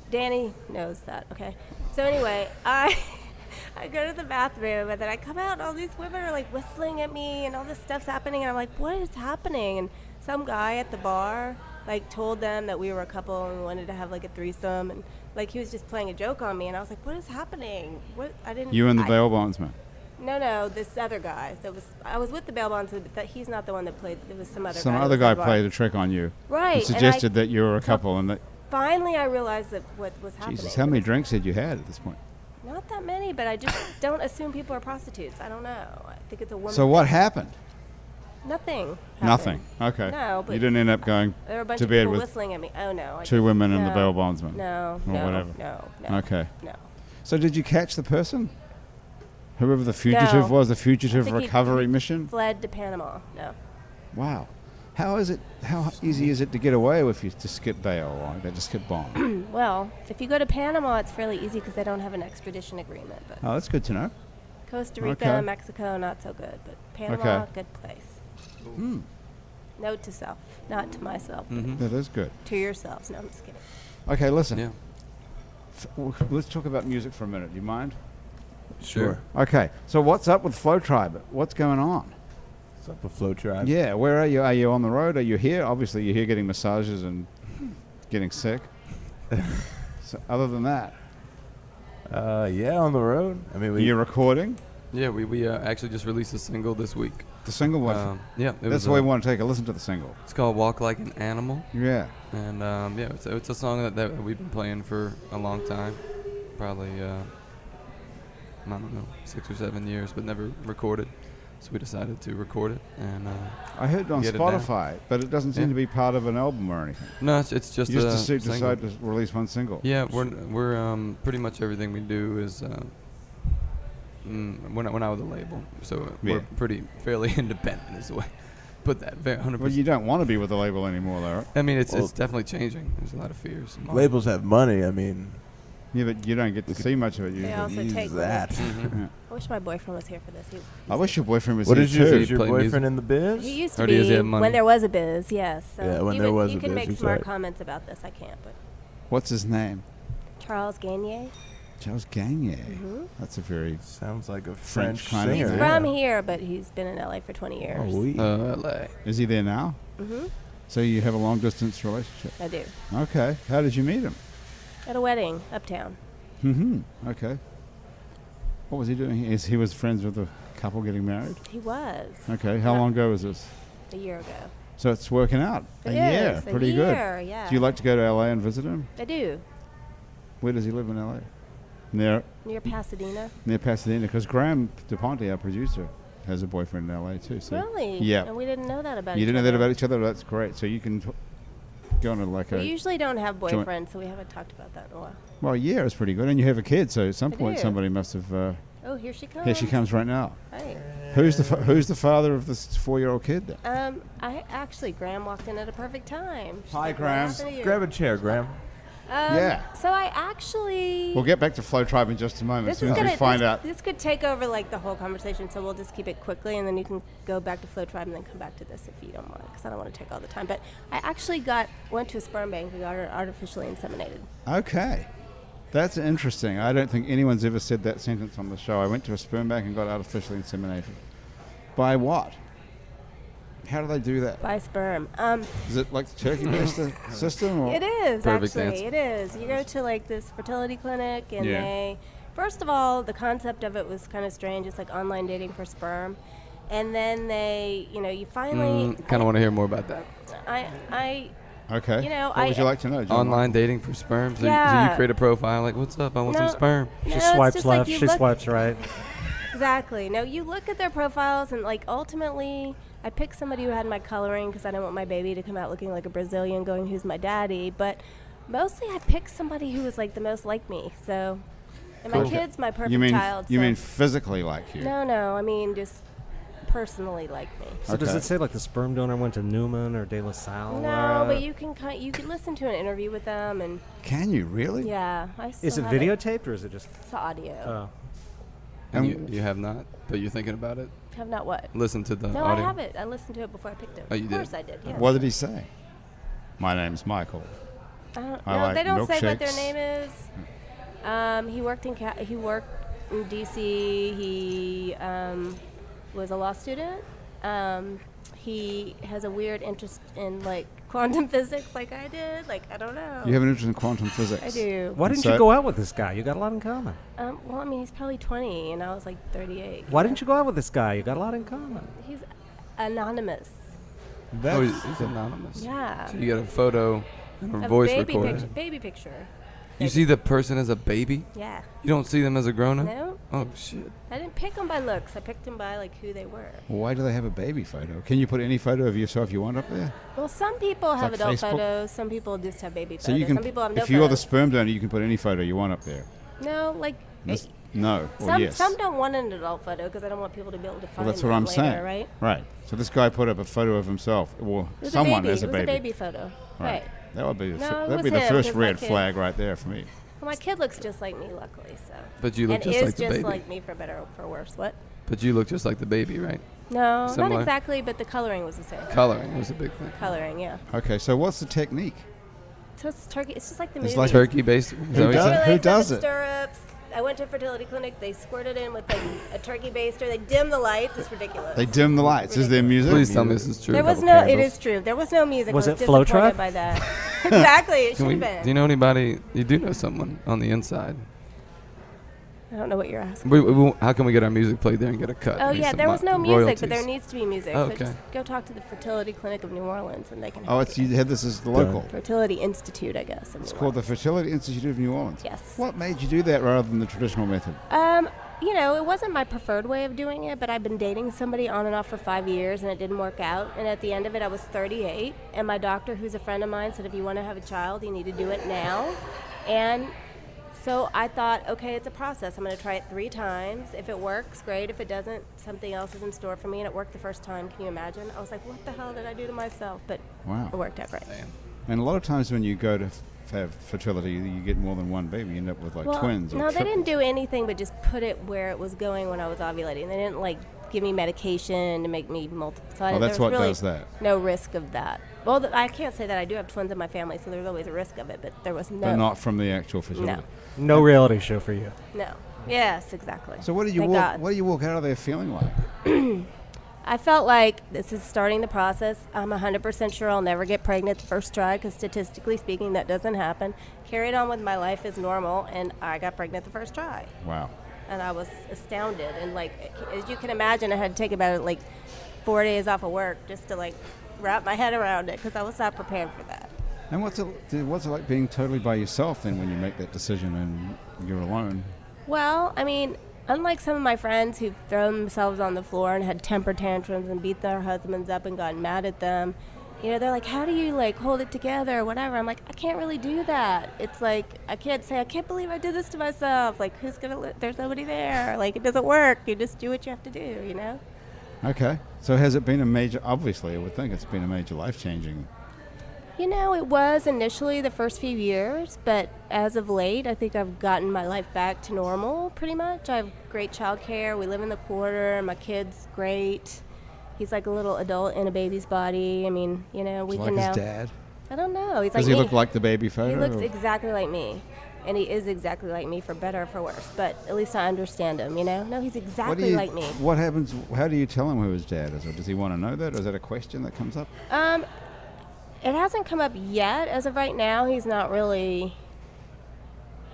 S2: Danny knows that. Okay. So anyway, I go to the bathroom, and then I come out, and all these women are like whistling at me, and all this stuff's happening, and I'm like, what is happening? And some guy at the bar like told them that we were a couple and we wanted to have like a threesome, and like he was just playing a joke on me, and I was like, what is happening? What? I didn't.
S1: You and the bail bondsman.
S2: No, this other guy. I was with the bail bondsman, but he's not the one that played. It was some other guy.
S1: Some
S2: that
S1: other
S2: was
S1: guy
S2: at the bar.
S1: played a trick on you.
S2: Right.
S1: And suggested that you were a couple, and that.
S2: Finally, I realized that what was happening.
S1: Jesus, how many drinks had you had at this point?
S2: Not that many, but I just don't assume people are prostitutes. I don't know. I think it's a woman.
S1: So what happened?
S2: Nothing.
S1: Nothing.
S2: happened.
S1: Okay.
S2: No, but
S1: you didn't end up going
S2: there were a bunch
S1: to
S2: of
S1: bed
S2: people
S1: with
S2: whistling at me. Oh no.
S1: two women and the
S2: No,
S1: bail bondsman.
S2: No.
S1: Or whatever.
S2: No.
S1: Okay.
S2: No.
S1: So did you catch the person? Whoever the fugitive was, the fugitive
S2: I think
S1: recovery
S2: he
S1: mission?
S2: fled to Panama. No.
S1: Wow. How easy is it to get away with you to skip bail like that, to skip bond?
S2: Well, if you go to Panama, it's fairly easy because they don't have an extradition agreement. But
S1: Oh, that's good to know.
S2: Costa Rica,
S1: Okay.
S2: Mexico, not so good. But Panama,
S1: Okay.
S2: good place.
S1: Hmm.
S2: Note to self, not to myself, but
S1: That is good.
S2: to yourselves. No, I'm just kidding.
S1: Okay, listen.
S3: Yeah.
S1: Let's talk about music for a minute. Do you mind?
S3: Sure.
S1: Okay. So what's up with Flowtribe? What's going on?
S5: What's up with Flowtribe?
S1: Yeah. Where are you? Are you on the road? Are you here? Obviously, you're here getting massages and getting sick. So other than that,
S5: Yeah, on the road. I mean,
S1: you're recording
S3: Yeah, we actually just released a single this week.
S1: the single one.
S3: Yeah,
S1: That's why we want to take a listen to the single.
S3: It's called "Walk Like an Animal,"
S1: Yeah.
S3: and yeah, it's a song that we've been playing for a long time, probably I don't know, 6 or 7 years, but never recorded. So we decided to record it, and
S1: I heard it on
S3: get it down.
S1: Spotify, but it doesn't seem
S3: Yeah.
S1: to be part of an album or anything.
S3: no, it's just
S1: You
S3: a
S1: just
S3: single.
S1: decide to release one single.
S3: Yeah, we're pretty much everything we do is we're not with a label, so
S1: Yeah.
S3: we're pretty fairly independent is the way. Put that 100%.
S1: Well, you don't want to be with the label anymore, though, right?
S3: I mean, it's
S5: Well-
S3: definitely changing. There's a lot of fears.
S5: labels have money. I mean,
S1: Yeah, but you don't get to see much of it usually.
S2: They also
S5: use
S2: take
S5: that.
S3: Mm-hmm.
S1: Yeah.
S2: I wish my boyfriend was here for this.
S1: I wish your boyfriend was
S5: What
S1: here
S5: is
S1: too.
S5: your,
S3: Does
S5: is
S3: he
S5: your
S3: play
S5: boyfriend
S3: music?
S5: in the biz?
S2: He used to
S3: Or does he
S2: be
S3: have money?
S2: when there was a biz, yes. So
S5: Yeah, when
S2: even
S5: there was
S2: you
S5: a
S2: can
S5: biz,
S2: make
S5: he's
S2: smart
S5: right.
S2: comments about this. I can't, but
S1: What's his name?
S2: Charles Gagne.
S1: Charles Gagne.
S2: Mm-hmm.
S1: That's a very...
S5: Sounds like a
S1: French
S5: French
S1: kind of
S5: singer.
S2: He's
S1: Yeah.
S2: from here, but he's been in LA for 20 years.
S5: Oh, oui.
S3: LA.
S1: Is he there now?
S2: Mm-hmm.
S1: So you have a long-distance relationship.
S2: I do.
S1: Okay. How did you meet him?
S2: At a wedding, uptown.
S1: Mm-hmm. Okay. What was he doing? He was friends with a couple getting married?
S2: He was.
S1: Okay. How
S2: Yeah.
S1: long ago was this?
S2: A year ago.
S1: So it's working out.
S2: It
S1: a year.
S2: is,
S1: Pretty
S2: a year,
S1: good.
S2: yeah.
S1: Do you like to go to LA and visit him?
S2: I do.
S1: Where does he live in LA? Near
S2: Near Pasadena.
S1: Pasadena. Because Graham DePonte, our producer, has a boyfriend in LA too. So
S2: Really?
S1: Yeah.
S2: And we didn't know that about
S1: You
S2: each
S1: didn't know that
S2: other.
S1: about each other? That's great. So you can go on to like
S2: We
S1: a...
S2: usually don't have
S1: joint-
S2: boyfriends, so we haven't talked about that in a while.
S1: Well, yeah, it's pretty good. And you have a kid, so at some
S2: I
S1: point
S2: do.
S1: somebody must have...
S2: Oh, here she comes.
S1: here she comes right now.
S2: Hi.
S1: Who's the father of this 4-year-old kid then?
S2: Graham walked in at a perfect time. She's
S1: Hi,
S2: like, "What
S1: Graham.
S2: happened to you?"
S5: Grab a chair, Graham.
S1: Yeah.
S2: So I actually...
S1: We'll get back to Flowtribe in just a moment as
S2: This
S1: soon
S2: is
S1: as we
S2: gonna
S1: find out.
S2: this could take over like the whole conversation, so we'll just keep it quickly, and then you can go back to Flowtribe and then come back to this if you don't mind, because I don't want to take all the time. But I actually went to a sperm bank and got her artificially inseminated.
S1: Okay. That's interesting. I don't think anyone's ever said that sentence on the show. I went to a sperm bank and got artificially inseminated. By what? How do they do that?
S2: By sperm.
S1: Is it like the turkey-based system? Or?
S2: It is,
S3: Perfect
S2: actually.
S3: answer.
S2: It is. You go to like this fertility clinic, and
S1: Yeah.
S2: first of all, the concept of it was kind of strange. It's like online dating for sperm. And then you finally...
S3: Kind of want to hear more about that.
S1: Okay.
S2: You know,
S1: what would you like to know, John?
S3: Online dating for sperm. So,
S2: Yeah.
S3: so you create a profile like, "What's up? I want some
S2: No.
S3: sperm."
S2: No,
S4: She
S2: it's
S4: swipes
S2: just like
S4: left,
S2: you
S4: she
S2: look-
S4: swipes right.
S2: Exactly. No, you look at their profiles, and like ultimately, I picked somebody who had my coloring because I didn't want my baby to come out looking like a Brazilian going, "Who's my daddy?" But mostly, I picked somebody who was like the most like me. So, and my
S1: Okay.
S2: kid's my perfect
S1: You mean
S2: child.
S1: you
S2: so
S1: mean physically like you?
S2: No. I mean just personally like me.
S4: So does
S1: Okay.
S4: it say like the sperm donor went to Newman or De La Salle?
S2: No,
S4: or,
S2: but you can listen to an interview with them, and
S1: Can you really?
S2: yeah, I still
S4: Is it
S2: have
S4: videotaped or is it just?
S2: It's audio.
S4: Oh.
S3: And
S1: And
S3: you have not, but you're thinking about it.
S2: Have not what?
S3: Listen to the
S2: No,
S3: audio.
S2: I have it. I listened to it before I picked it.
S3: Oh, you
S2: of
S3: did?
S2: course I did. Yes.
S1: What did he say? My name's Michael.
S2: I don't,
S1: I
S2: no,
S1: like
S2: they don't say what their
S1: milkshakes.
S2: name is. He worked in DC. He was a law student. He has a weird interest in like quantum physics, like I did. Like I don't know.
S1: You have an interest in quantum physics.
S2: I do.
S4: Why didn't
S1: So-
S4: you go out with this guy? You got a lot in common.
S2: Well, I mean, he's probably 20, and I was like 38.
S4: Why didn't you go out with this guy? You got a lot in common.
S2: He's anonymous.
S3: Oh, he's anonymous.
S2: Yeah.
S3: So you got a photo and a
S2: A
S3: voice
S2: baby
S3: recorder.
S2: picture. Baby picture.
S3: You see the person as a baby?
S2: Yeah.
S3: You don't see them as a grown-up?
S2: No,
S3: Oh, shit.
S2: I didn't pick them by looks. I picked them by like who they were.
S1: Why do they have a baby photo? Can you put any photo of yourself you want up there?
S2: Well, some people have
S1: like
S2: adult
S1: Facebook?
S2: photos. Some people just have baby
S1: So
S2: photos.
S1: you can,
S2: some people have no
S1: if you're the
S2: photos.
S1: sperm donor, you can put any photo you want up there.
S2: No, like
S1: This- no, or
S2: some
S1: yes.
S2: some don't want an adult photo because I don't want people to be able to find
S1: Well, that's what
S2: them
S1: I'm
S2: later,
S1: saying.
S2: right?
S1: Right. So this guy put up a photo of himself, or
S2: It was
S1: someone
S2: a baby.
S1: as a
S2: It was
S1: baby.
S2: a baby photo. Right.
S1: That would be
S2: No, it
S1: that'd
S2: was
S1: be the
S2: him,
S1: first
S2: 'cause my
S1: red
S2: kid-
S1: flag right there for me.
S2: Well, my kid looks just like me, luckily. So.
S3: But you look
S2: and
S3: just
S2: is
S3: like the
S2: just
S3: baby.
S2: like me for better or for worse. What?
S3: But you look just like the baby, right?
S2: No,
S3: Similar?
S2: not exactly, but the coloring was the same.
S3: Coloring was a big thing.
S2: Coloring, yeah.
S1: Okay, so what's the technique?
S2: So it's turkey. It's just like the
S1: It's
S2: movie.
S1: like
S3: Turkey based. Is that what you
S1: does-
S3: said?
S1: who does it?
S2: Stirrups. I went to a fertility clinic. They squirted in with like a turkey baster. They dim the lights. It's ridiculous.
S1: They dim the lights. Is there music?
S3: Please tell me this is true.
S2: There was
S5: couple
S2: no. It
S5: candles.
S2: is true. There was no music.
S4: Was
S2: I
S4: it
S2: was
S4: Flowtribe?
S2: disappointed by that. Exactly. It
S3: Can
S2: should
S3: we,
S2: have been.
S3: do you know anybody? You do know someone on the inside.
S2: I don't know what you're asking.
S3: How can we get our music played there and get a cut?
S2: Oh
S3: Need
S2: yeah,
S3: some
S2: there was no music, but there
S3: royalties.
S2: needs to be music.
S3: Oh,
S2: So
S3: okay.
S2: just go talk to the Fertility Clinic of New Orleans, and they can.
S1: Oh,
S2: help
S1: it's
S2: you.
S1: you had this as the local.
S2: Fertility Institute, I guess. in
S1: It's
S2: New
S1: called the
S2: Orleans.
S1: Fertility Institute of New Orleans.
S2: Yes.
S1: What made you do that rather than the traditional method?
S2: You know, it wasn't my preferred way of doing it, but I've been dating somebody on and off for 5 years, and it didn't work out. And at the end of it, I was 38, and my doctor, who's a friend of mine, said if you want to have a child, you need to do it now. And so I thought, okay, it's a process. I'm going to try it 3 times. If it works, great. If it doesn't, something else is in store for me. And it worked the first time. Can you imagine? I was like, what the hell did I do to myself? But
S1: Wow.
S2: it worked out great.
S1: And a lot of times when you go to have fertility, you get more than one baby. You end up with like
S2: Well,
S1: twins or
S2: no, they didn't
S1: triplets.
S2: do anything but just put it where it was going when I was ovulating. They didn't like give me medication to make me multiple. So
S1: Oh, that's
S2: there was
S1: what
S2: really
S1: does that.
S2: No risk of that. Well, I can't say that I do have twins in my family, so there's always a risk of it. But there was no.
S1: But not from the actual fertility.
S4: No reality show for you.
S2: No. Yes, exactly.
S1: So what do you
S2: Thank
S1: walk?
S2: God.
S1: What do you walk out of there feeling like?
S2: I felt like this is starting the process. I'm 100% sure I'll never get pregnant the first try because statistically speaking, that doesn't happen. Carried on with my life as normal, and I got pregnant the first try.
S1: Wow.
S2: And I was astounded. And like, as you can imagine, I had to take about like 4 days off of work just to like wrap my head around it because I was not prepared for that.
S1: And what's it like being totally by yourself then when you make that decision and you're alone?
S2: Well, I mean, unlike some of my friends who've thrown themselves on the floor and had temper tantrums and beat their husbands up and gotten mad at them, you know, they're like, how do you like hold it together or whatever? I'm like, I can't really do that. It's like, I can't say, I can't believe I did this to myself. Like, who's going to, there's nobody there. Like, it doesn't work. You just do what you have to do, you know?
S1: Okay. So has it been a major, obviously, I would think it's been a major life-changing.
S2: You know, it was initially the first few years, but as of late, I think I've gotten my life back to normal pretty much. I have great childcare. We live in the quarter. My kid's great. He's like a little adult in a baby's body. I mean, you know, we
S1: It's
S2: can
S1: like
S2: now.
S1: his dad.
S2: I don't know. He's
S1: Does
S2: like
S1: he
S2: me.
S1: look like the baby photo?
S2: He looks
S1: or-
S2: exactly like me. And he is exactly like me, for better or for worse. But at least I understand him, you know? No, he's
S1: What do
S2: exactly
S1: you-
S2: like me.
S1: What happens? How do you tell him who his dad is? Or does he want to know that? Or is that a question that comes up?
S2: It hasn't come up yet. As of right now, he's not really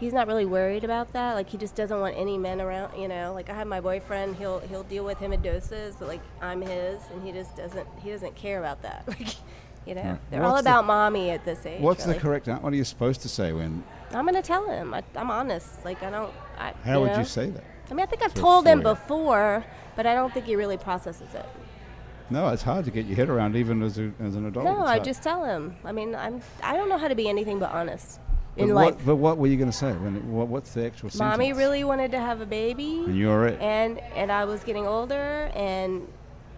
S2: worried about that. Like, he just doesn't want any men around, you know? Like, I have my boyfriend, he'll deal with him in doses, but like, I'm his, and he doesn't care about that. Like, you know,
S1: Right.
S2: they're
S1: What's
S2: all
S1: the-
S2: about mommy at this age.
S1: What's
S2: really.
S1: the correct? What are you supposed to say when?
S2: I'm gonna tell him. I'm honest. Like,
S1: How would
S2: know?
S1: you say that?
S2: I mean, I think I've
S1: to a
S2: told him
S1: four-year?
S2: before, but I don't think he really processes it.
S1: No, it's hard to get your head around even as an adult.
S2: No,
S1: It's
S2: I
S1: hard.
S2: just tell him. I mean, I don't know how to be anything but honest in
S1: But
S2: life.
S1: But what were you going to say? What's the actual sentence?
S2: Mommy really wanted to have a baby,
S1: And you're it.
S2: and I was getting older, and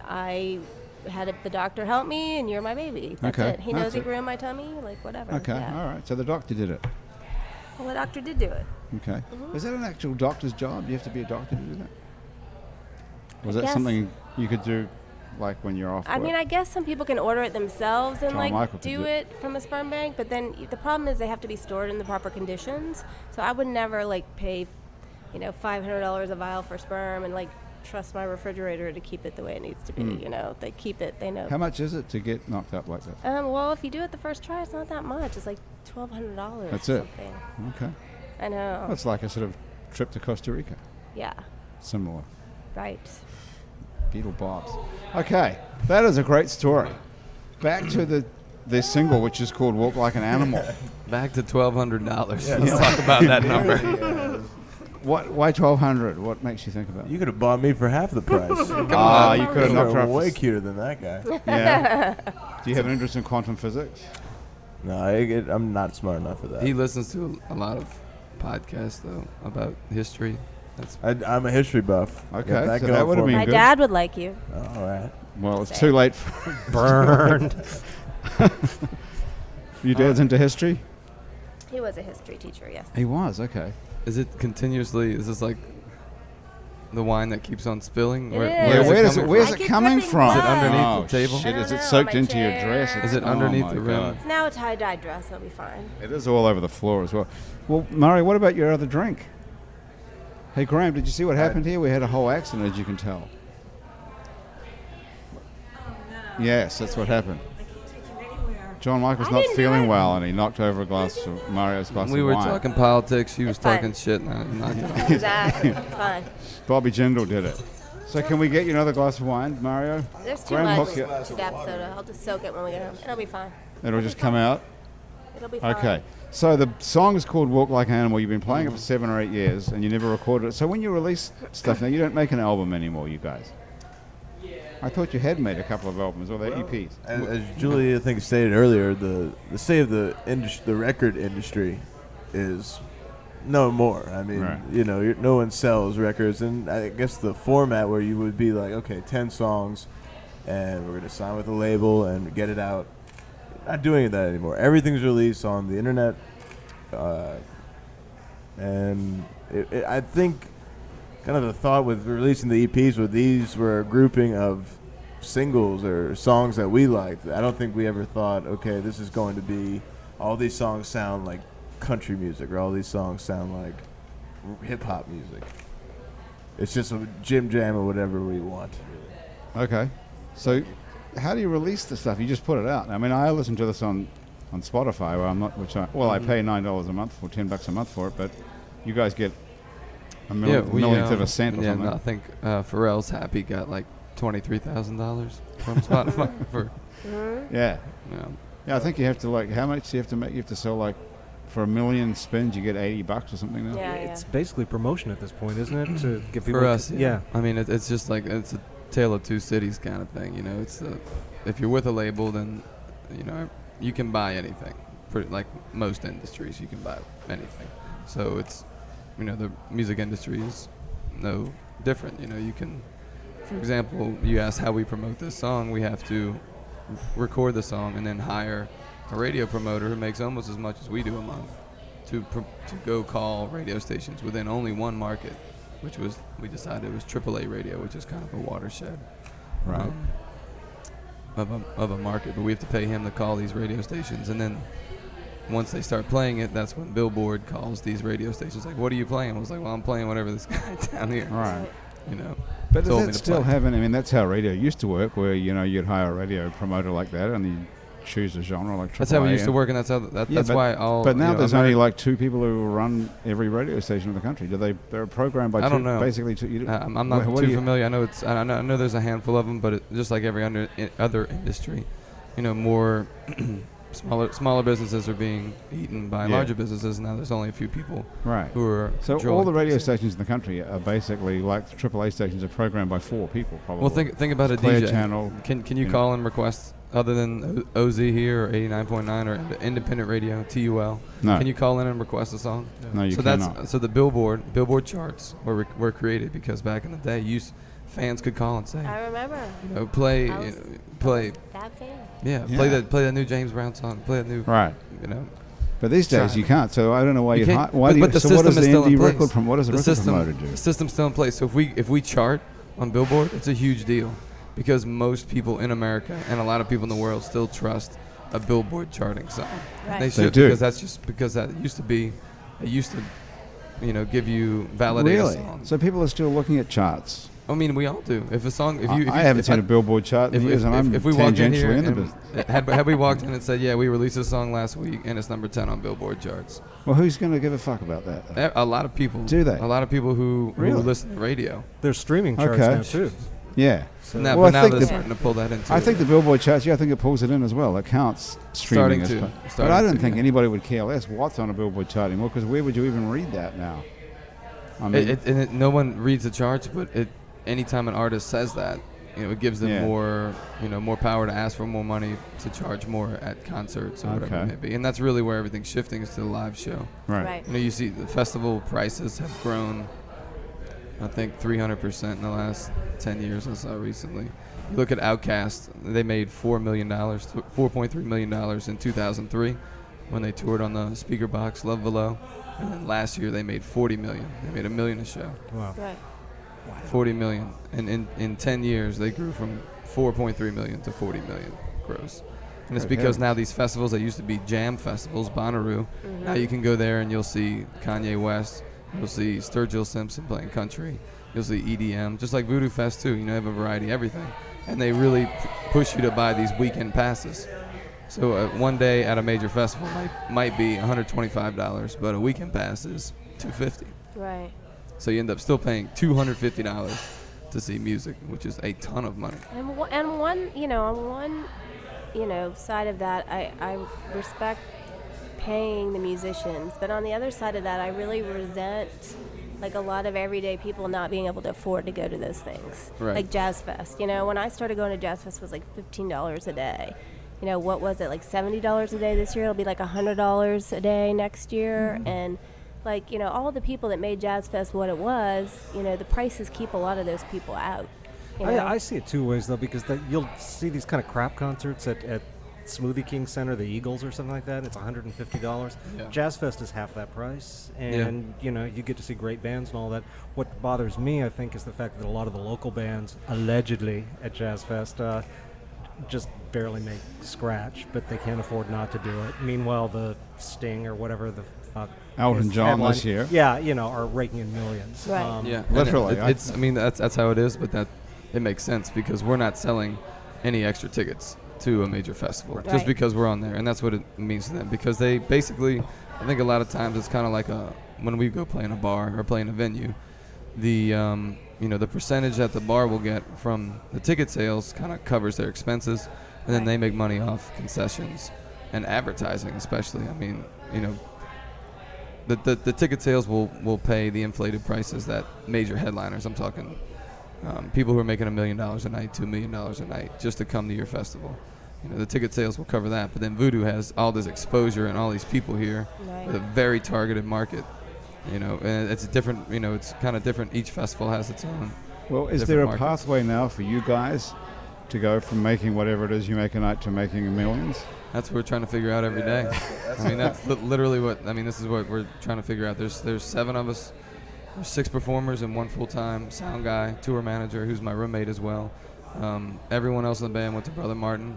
S2: I had the doctor help me, and you're my baby. That's
S1: Okay,
S2: it. He
S1: that's
S2: knows he
S1: it.
S2: grew in my tummy, like whatever.
S1: Okay,
S2: Yeah.
S1: all right. So the doctor did it.
S2: Well, the doctor did do it.
S1: Okay.
S2: Mm-hmm.
S1: Is that an actual doctor's job? Do you have to be a doctor to do that? Was that
S2: guess.
S1: something you could do, like when you're off?
S2: I mean,
S1: work?
S2: I guess some people can order it themselves and
S1: John
S2: like
S1: Michael could
S2: do
S1: do-
S2: it from a sperm bank, but then the problem is they have to be stored in the proper conditions. So I would never like pay, you know, $500 a vial for sperm and like trust my refrigerator to keep it the way it needs to be. You know, they keep it. They know.
S1: How much is it to get knocked up like that?
S2: Well, if you do it the first try, it's not that much. It's like $1,200.
S1: That's
S2: or
S1: it.
S2: something.
S1: Okay.
S2: I know.
S1: Well, it's like a sort of trip to Costa Rica.
S2: Yeah.
S1: Similar.
S2: Right.
S1: Beetle Bobs. Okay, that is a great story. Back to the single, which is called "Walk Like an Animal."
S3: Back to $1,200. Let's talk about that number.
S1: What? Why 1,200? What makes you think about it?
S5: You could have bought me for half the price.
S1: Ah, you could have knocked her
S5: You're
S1: off.
S5: way cuter than that guy.
S1: Yeah. Do you have an interest in quantum physics?
S5: No, I'm not smart enough for that.
S3: He listens to a lot of podcasts, though, about history. That's
S5: I'm a history buff.
S1: Okay,
S5: Got
S1: so
S5: going
S1: that would've
S5: for
S1: been
S5: me.
S2: My
S1: good.
S2: dad would like you.
S5: All right.
S1: Well, it's
S2: Say.
S1: too late. For
S4: Burned.
S1: your dad's into history.
S2: He was a history teacher, yes.
S1: He was. Okay.
S3: Is it continuously? Is this like the wine that keeps on spilling?
S2: It
S1: Yeah,
S2: is.
S1: where does it?
S3: coming
S1: Where's
S2: I
S1: it
S2: keep
S1: coming
S2: dripping
S1: from?
S3: Is it
S2: blood.
S3: underneath
S1: Oh,
S3: the table?
S1: Shit,
S2: I
S1: is
S2: don't
S1: it
S2: know,
S1: soaked
S2: my
S1: into your
S2: chair.
S1: dress?
S3: Is it
S1: Oh
S3: underneath
S1: my
S3: the rim?
S1: God.
S2: It's now a tie-dye dress. It'll be fine.
S1: It is all over the floor as well. Well, Murray, what about your other drink? Hey, Graham, did you see what happened here? We had a whole accident, as you can tell. Yes, that's what happened. John Michael's
S2: I
S1: not
S2: didn't do
S1: feeling
S2: it.
S1: well, and he knocked over a glass of Mario's glass
S3: We
S1: of
S3: were
S1: wine.
S3: talking politics. She was
S2: It's fine.
S3: talking shit. And I knocked it off.
S2: Exactly. It's fine.
S1: Bobby Jindal did it. So can we get you another glass of wine, Mario?
S2: There's too
S1: Graham
S2: much
S1: hook you.
S2: to dab soda. I'll just soak it when we get home. It'll be fine.
S1: It'll just come out.
S2: It'll be fine.
S1: Okay. So the song is called Walk Like an Animal. You've been playing it for 7 or 8 years, and you never recorded it. So when you release stuff now, you don't make an album anymore, you guys. I thought you had made a couple of albums, or they're EPs.
S5: As Julie, I think, stated earlier, the state of the record industry is no more. I mean,
S1: Right.
S5: you know, no one sells records, and I guess the format where you would be like, okay, 10 songs, and we're gonna sign with a label and get it out. Not doing that anymore. Everything's released on the internet, and I think kind of the thought with releasing the EPs with these were a grouping of singles or songs that we liked. I don't think we ever thought, okay, this is going to be, all these songs sound like country music or all these songs sound like hip-hop music. It's just a Jim Jam or whatever we want.
S1: Okay. So how do you release the stuff? You just put it out. I mean, I listen to this on Spotify, where I'm not, I pay $9 a month or $10 a month for it, but you guys get a millionth of a cent or
S3: yeah,
S1: something.
S3: no, I think Pharrell's Happy got like $23,000 from Spotify for.
S1: Yeah.
S3: Yeah.
S1: Yeah, I think you have to, like, how much do you have to make? You have to sell, like, for 1 million spins, you get $80 or something now?
S2: Yeah,
S4: It's basically promotion at this point, isn't it? To give people
S3: For us,
S4: yeah.
S3: I mean, it's just like it's a tale of two cities kind of thing. You know, it's if you're with a label, then you can buy anything. Pretty, like most industries, you can buy anything. So it's, the music industry is no different. You can, for example, you asked how we promote this song. We have to record the song and then hire a radio promoter who makes almost as much as we do a month to go call radio stations within only one market, which was, we decided it was AAA radio, which is kind of a watershed.
S1: Right.
S3: Of a market, but we have to pay him to call these radio stations, and then once they start playing it, that's when Billboard calls these radio stations like, what are you playing? I was like, well, I'm playing whatever this guy down here,
S1: Right.
S3: told
S1: But does
S3: me
S1: that
S3: to
S1: still
S3: play.
S1: happen? I mean, that's how radio used to work, where you'd hire a radio promoter like that, and you choose a genre like AAA.
S3: That's how we used to work, and that's how that's why all.
S1: But now there's only
S3: Ameri-
S1: like 2 people who run every radio station in the country. They're programmed by
S3: I don't
S1: 2,
S3: know.
S1: basically 2.
S3: I'm not
S1: what
S3: too
S1: do you-
S3: familiar. I know I know there's a handful of them, but just like every other industry, more smaller businesses are being eaten by
S1: Yeah.
S3: larger businesses. Now there's only a few people
S1: Right.
S3: who are.
S1: So all
S3: drawing
S1: the radio
S3: things.
S1: stations in the country are basically like the AAA stations are programmed by 4 people, probably.
S3: Well, think about a
S1: Clear
S3: DJ.
S1: channel.
S3: Can you
S1: you
S3: call and request, other than OZ here or 89.9 or independent radio TUL?
S1: No.
S3: Can you call in and request a song?
S1: No, you
S3: so
S1: cannot.
S3: so the Billboard charts were created because back in the day, fans could call and say,
S2: I remember
S3: play
S2: I was-
S3: play
S2: that fan.
S3: yeah,
S1: Yeah.
S3: play that new James Brown song, play that new
S1: Right.
S3: you know.
S1: But these days
S3: Try.
S1: you can't. So I don't know why
S3: You
S1: you.
S3: can't-
S1: Why do you?
S3: but the
S1: So what does
S3: system
S1: the
S3: is still in
S1: indie
S3: place.
S1: record what does a record promoter do?
S3: The system's still in place. So if we chart on Billboard, it's a huge deal because most people in America and a lot of people in the world still trust a Billboard charting song.
S2: Right.
S3: They
S2: They
S3: should,
S1: do.
S3: because that used to give you validated
S1: Really?
S3: songs.
S1: So people are still looking at charts.
S3: I mean, we all do. If a song, if you,
S1: I haven't seen a Billboard chart in years, and I'm
S3: if we walked in here
S1: tangentially in the
S3: and
S1: business.
S3: had we walked in and said, yeah, we released a song last week and it's number 10 on Billboard charts.
S1: Well, who's going to give a fuck about that?
S3: A lot of people
S1: Do they?
S3: A lot of people who
S1: Really?
S3: listen to radio.
S4: There's streaming charts
S1: Okay.
S4: now too.
S1: Yeah.
S4: So
S3: Now,
S1: Well, I
S3: but now
S1: think
S3: they're
S1: the-
S3: starting to pull that into
S1: I
S3: it.
S1: think the Billboard charts, I think it pulls it in as well. It counts streaming as
S3: Starting to.
S1: but
S3: Starting
S1: I don't
S3: to,
S1: think
S3: yeah.
S1: anybody would care less what's on a Billboard chart anymore, because where would you even read that now? I mean,
S3: No one reads the charts, but anytime an artist says that, it gives them
S1: Yeah.
S3: more power to ask for more money, to charge more at concerts or whatever it
S1: Okay.
S3: may be. And that's really where everything's shifting, is to the live show.
S1: right.
S3: You see the festival prices have grown, I think 300% in the last 10 years I saw recently. You look at Outkast, they made $4.3 million in 2003 when they toured on the speaker box Love Below. And then last year they made $40 million. They made $1 million a show.
S4: Wow.
S2: Right.
S3: $40 million. And in 10 years they grew from 4.3 million to 40 million gross. And it's
S1: Great
S3: because
S1: heavens.
S3: now these festivals that used to be jam festivals, Bonnaroo, now you can go there and you'll see Kanye West, you'll see Sturgill Simpson playing country, you'll see EDM, just like Voodoo Fest too. They have a variety of everything. And they really push you to buy these weekend passes. So one day at a major festival might be $125, but a weekend pass is $250.
S2: Right.
S3: So you end up still paying $250 to see music, which is a ton of money.
S2: And on one side of that, I respect paying the musicians, but on the other side of that, I really resent like a lot of everyday people not being able to afford to go to those things.
S3: Right.
S2: Like Jazz Fest. When I started going to Jazz Fest, it was like $15 a day. What was it, like $70 a day this year? It'll be like $100 a day next year. And all the people that made Jazz Fest what it was, the prices keep a lot of those people out.
S4: I see it two ways though, because you'll see these kind of crap concerts at Smoothie King Center, the Eagles or something like that. It's $150.
S3: Yeah.
S4: Jazz Fest is half that price, and you get to see great bands and all that. What bothers me, I think, is the fact that a lot of the local bands, allegedly at Jazz Fest, just barely make scratch, but they can't afford not to do it. Meanwhile, the Sting or whatever the fuck
S1: Elton
S4: is
S1: John
S4: headline-
S1: this year.
S4: yeah, are raking in millions.
S2: Right.
S3: Yeah,
S1: Literally,
S3: And it's. I mean, that's how it is, but it makes sense because we're not selling any extra tickets to a major festival just
S2: Right.
S3: because we're on there, and that's what it means to them. Because they basically, I think a lot of times it's kind of like when we go play in a bar or play in a venue, the the percentage that the bar will get from the ticket sales kind of covers their expenses, and then they make money off concessions and advertising, especially. I mean, the ticket sales will pay the inflated prices that major headliners, I'm talking people who are making $1 million a night, $2 million a night just to come to your festival. the ticket sales will cover that. But then Voodoo has all this exposure and all these people here
S2: Right.
S3: with a very targeted market. And it's different. It's kind of different. Each festival has its own.
S1: Well, is
S3: different
S1: there a
S3: markets.
S1: pathway now for you guys to go from making whatever it is you make a night to making millions?
S3: That's what we're trying to figure out every day. That's literally what. This is what we're trying to figure out. There's 7 of us. There's 6 performers and 1 full-time sound guy, tour manager, who's my roommate as well. Everyone else in the band went to Brother Martin.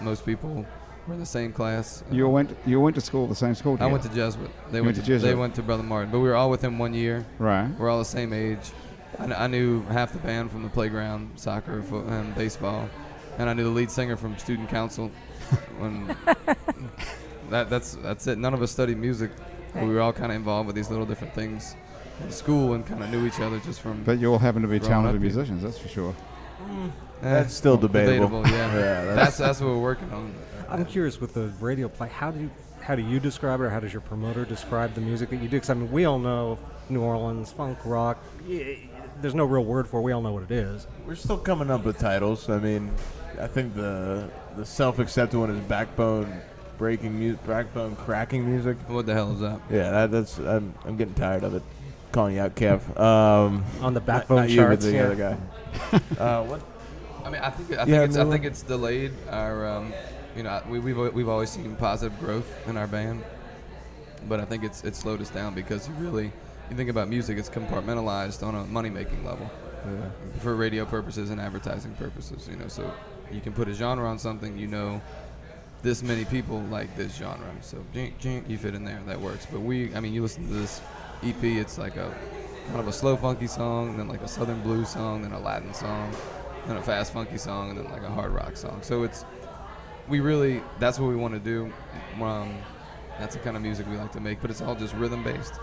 S3: Most people were in the same class.
S1: You went to school, the same school
S3: I
S1: together?
S3: went to Jesuit. They
S1: You
S3: went
S1: went
S3: to
S1: to Jesuit.
S3: They went to Brother Martin, but we were all within 1 year.
S1: Right.
S3: We're all the same age. I knew half the band from the playground, soccer, and baseball, and I knew the lead singer from student council. When that's it. None of us studied music, but we were all kind of involved with these little different things in school and kind of knew each other just from.
S1: But you all happen to be
S3: growing up
S1: talented
S3: here.
S1: musicians, that's for sure.
S5: That's still debatable.
S3: Yeah. That's what we're working on.
S4: I'm curious with the radio play. How do you describe it, or how does your promoter describe the music that you do? Because we all know New Orleans funk rock. There's no real word for it. We all know what it is.
S5: We're still coming up with titles. I think the self-accepted one is backbone breaking music, backbone cracking music.
S3: What the hell is that?
S5: Yeah, that's I'm getting tired of it. Calling you out, Kev.
S4: On the backbone
S5: not you, but
S4: charts,
S5: the
S4: yeah.
S5: other guy. What?
S3: I think it's delayed. Our we've always seen positive growth in our band, but I think it's slowed us down because you think about music, it's compartmentalized on a money-making level for radio purposes and advertising purposes. So you can put a genre on something, this many people like this genre, so you fit in there, that works. But you listen to this EP, it's like a kind of a slow funky song, and then like a southern blues song, then a Latin song, then a fast funky song, and then like a hard rock song. So that's what we want to do. That's the kind of music we like to make, but it's all just rhythm based,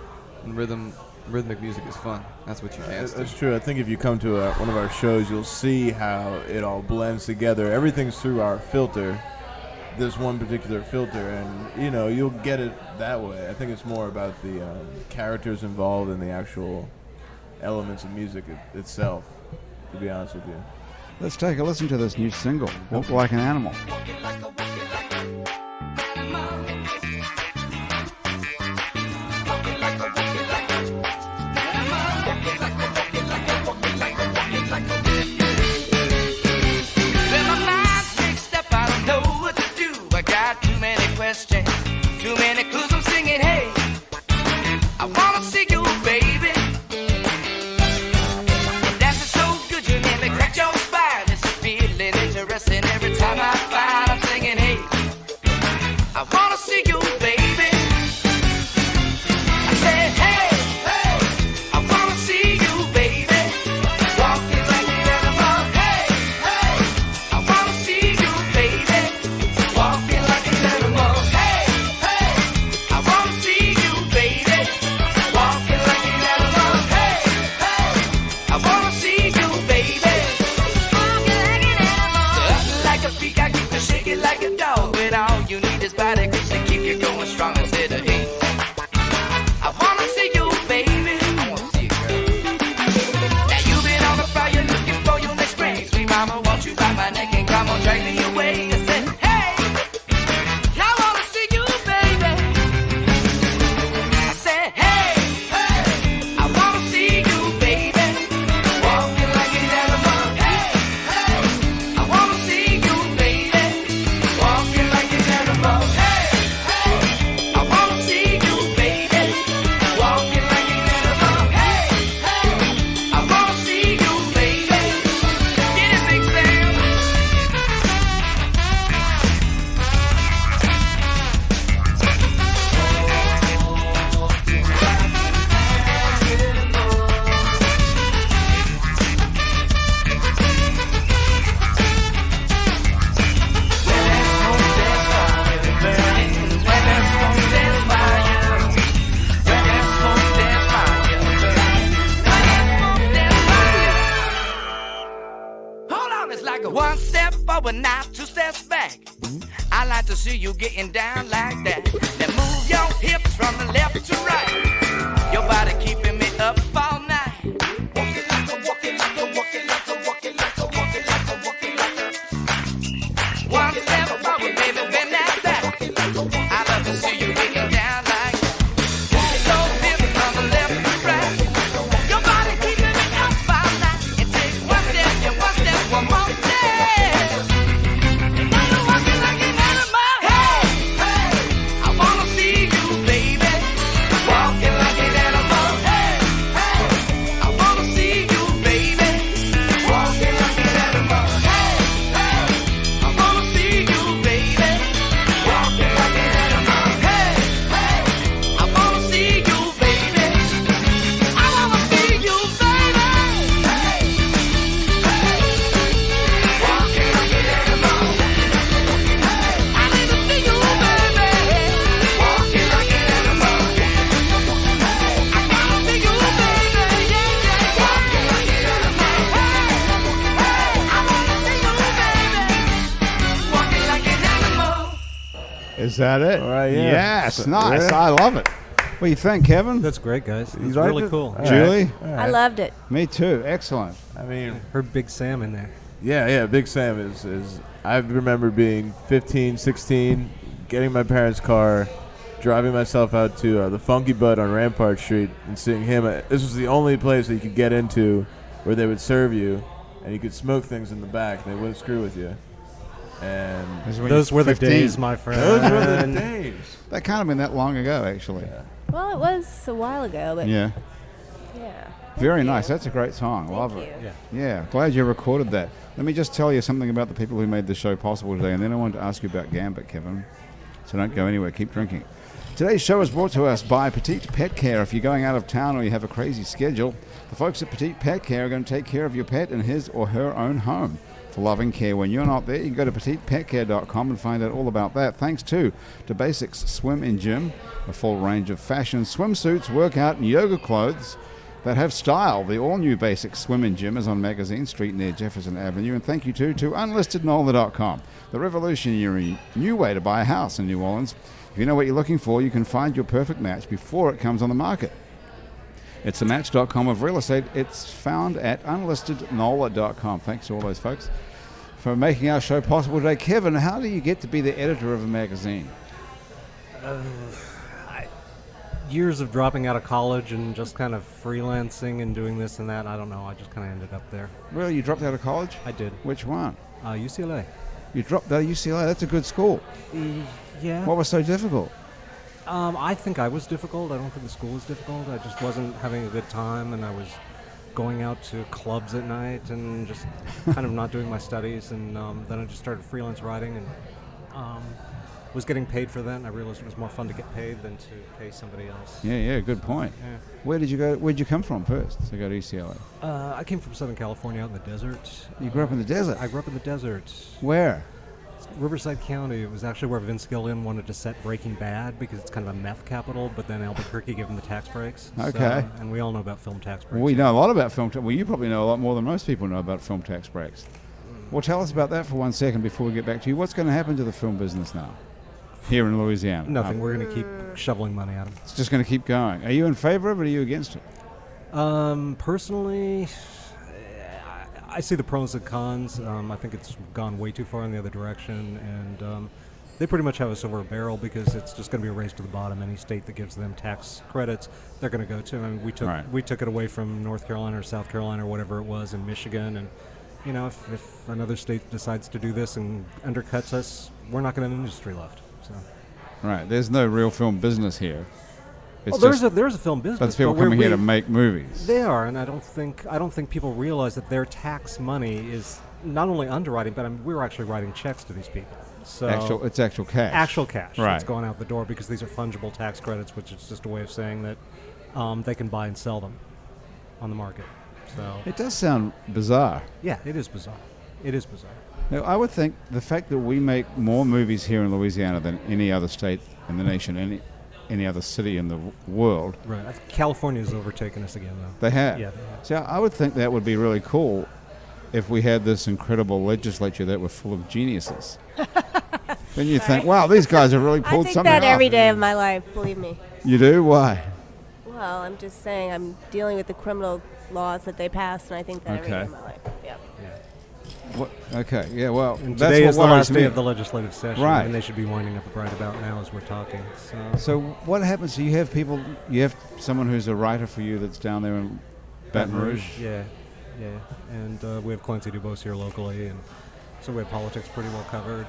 S3: and rhythmic music is fun. That's what you dance to.
S5: That's true. I think if you come to one of our shows, you'll see how it all blends together. Everything's through our filter, this one particular filter, and you'll get it that way. I think it's more about the characters involved and the actual elements of music itself, to be honest with you.
S1: Let's take a listen to this new single, Walk Like an Animal.
S6: Too many clues, I'm singing, hey, I wanna see you, baby. Dancing so good, you nearly cracked your spine. It's a feeling interesting every time I find I'm singing, hey, I wanna see you, baby. I said, hey, hey, I wanna see you, baby. Walking like an animal, hey, hey, I wanna see you, baby. Walking like an animal. Like a dog, with all you need is body grease to keep you going strong instead of heat. I wanna see you, baby. I wanna see you, girl. Now you've been on the fire looking for your next break. Sweet mama, won't you bite my neck and come on, drag me away and say, hey, I wanna see you, baby. I said, hey, hey, I wanna see you, baby. Walking like an animal, hey, hey, I wanna see you, baby. Walking like an animal, hey, hey, I wanna see you, baby. Walking like an animal, hey, hey, I wanna see you, baby. Get it, Big Sam. Hold on, it's like a one step forward, now 2 steps back. I like to see you getting down like that. Then move your hips from the left to right. Your body keeping me up all night. Walking like a, walking like a, walking like a, walking like a, walking like a, walking like a.
S1: Is that it?
S5: All right, yeah.
S1: Yes, nice. I love it. What do you think, Kevin?
S4: That's great, guys. It's
S5: liked
S4: really
S5: it?
S4: cool.
S5: All
S1: Julie?
S5: All right.
S2: I loved it.
S1: Me too. Excellent.
S5: I mean,
S4: Heard Big Sam in there.
S5: yeah, Big Sam is I remember being 15, 16, getting my parents' car, driving myself out to the Funky Bud on Rampart Street and seeing him. This was the only place that you could get into where they would serve you, and you could smoke things in the back, and they wouldn't screw with you. And
S4: Those were the
S1: 15.
S4: days, my friend.
S5: those were the days.
S1: That can't have been that long ago, actually.
S2: Well, it was a while ago, but
S1: Yeah.
S2: yeah.
S1: Very
S2: Thank
S1: nice.
S2: you.
S1: That's a great song.
S2: Thank
S1: Love
S2: you.
S1: it.
S4: Yeah.
S1: Yeah. Glad you recorded that. Let me just tell you something about the people who made the show possible today, and then I wanted to ask you about Gambit, Kevin. So don't go anywhere. Keep drinking. Today's show is brought to us by Petite Pet Care. If you're going out of town or you have a crazy schedule, the folks at Petite Pet Care are going to take care of your pet in his or her own home. For loving care when you're not there, you can go to petitepetcare.com and find out all about that. Thanks to Basics Swim and Gym, a full range of fashion swimsuits, workout and yoga clothes that have style. The all-new Basics Swim and Gym is on Magazine Street near Jefferson Avenue. And thank you to unlistednola.com, the revolutionary new way to buy a house in New Orleans. If you know what you're looking for, you can find your perfect match before it comes on the market. It's the match.com of real estate. It's found at unlistednola.com. Thanks to all those folks for making our show possible today. Kevin, how do you get to be the editor of a magazine?
S4: Years of dropping out of college and just kind of freelancing and doing this and that. I don't know. I just kind of ended up there.
S1: Really? You dropped out of college?
S4: I did.
S1: Which one?
S4: UCLA.
S1: You dropped out of UCLA. That's a good school.
S4: Yeah.
S1: What was so difficult?
S4: I think I was difficult. I don't think the school was difficult. I just wasn't having a good time, and I was going out to clubs at night and just kind of not doing my studies. And then I just started freelance writing and was getting paid for that. And I realized it was more fun to get paid than to pay somebody else.
S1: Yeah, good point.
S4: Yeah.
S1: Where did you go? Where did you come from first to go to UCLA?
S4: I came from Southern California, out in the desert.
S1: You grew up in the desert.
S4: I grew up in the desert.
S1: Where?
S4: Riverside County. It was actually where Vince Gilligan wanted to set Breaking Bad because it's kind of a meth capital, but then Albuquerque gave him the tax breaks.
S1: Okay.
S4: And we all know about film tax breaks.
S1: Well, we know a lot about film tax. Well, you probably know a lot more than most people know about film tax breaks. Well, tell us about that for 1 second before we get back to you. What's going to happen to the film business now here in Louisiana?
S4: Nothing. We're going to keep shoveling money at them.
S1: It's just going to keep going. Are you in favor of it or are you against it?
S4: Personally, I see the pros and cons. I think it's gone way too far in the other direction, and they pretty much have us over a barrel because it's just going to be a race to the bottom. Any state that gives them tax credits, they're going to go to. I mean, we took it away from North Carolina or South Carolina or whatever it was in Michigan, and you know, if another state decides to do this and undercuts us, we're not going to have an industry left. So.
S1: Right. There's no real film business here. It's
S4: Well, there's a film business.
S1: That's people
S4: but we're-
S1: coming here to
S4: we-
S1: make movies.
S4: They are, and I don't think people realize that their tax money is not only underwriting, but we're actually writing checks to these people. So
S1: It's actual cash.
S4: actual cash
S1: Right.
S4: that's going out the door because these are fungible tax credits, which is just a way of saying that they can buy and sell them on the market. So
S1: It does sound bizarre.
S4: yeah, it is bizarre. It is bizarre.
S1: Now, I would think the fact that we make more movies here in Louisiana than any other state in the nation, any other city in the world,
S4: Right. California's overtaken us again, though.
S1: they have.
S4: Yeah, they have.
S1: So I would think that would be really cool if we had this incredible legislature that were full of geniuses. Then you think, wow, these guys have really
S2: I
S1: pulled
S2: think
S1: something
S2: that
S1: off.
S2: every day of my life, believe me.
S1: You do? Why?
S2: Well, I'm just saying I'm dealing with the criminal laws that they passed, and I think that every day
S1: Okay.
S2: of my life. Yeah.
S1: What? Okay, yeah, well,
S4: And
S1: that's
S4: today
S1: what
S4: is the
S1: worries
S4: last day
S1: me.
S4: of the legislative session,
S1: Right.
S4: and they should be winding up right about now as we're talking.
S1: So what happens? You have someone who's a writer for you that's down there in Baton Rouge?
S4: Yeah. And we have Quincy DuBose here locally, and so we have politics pretty well covered.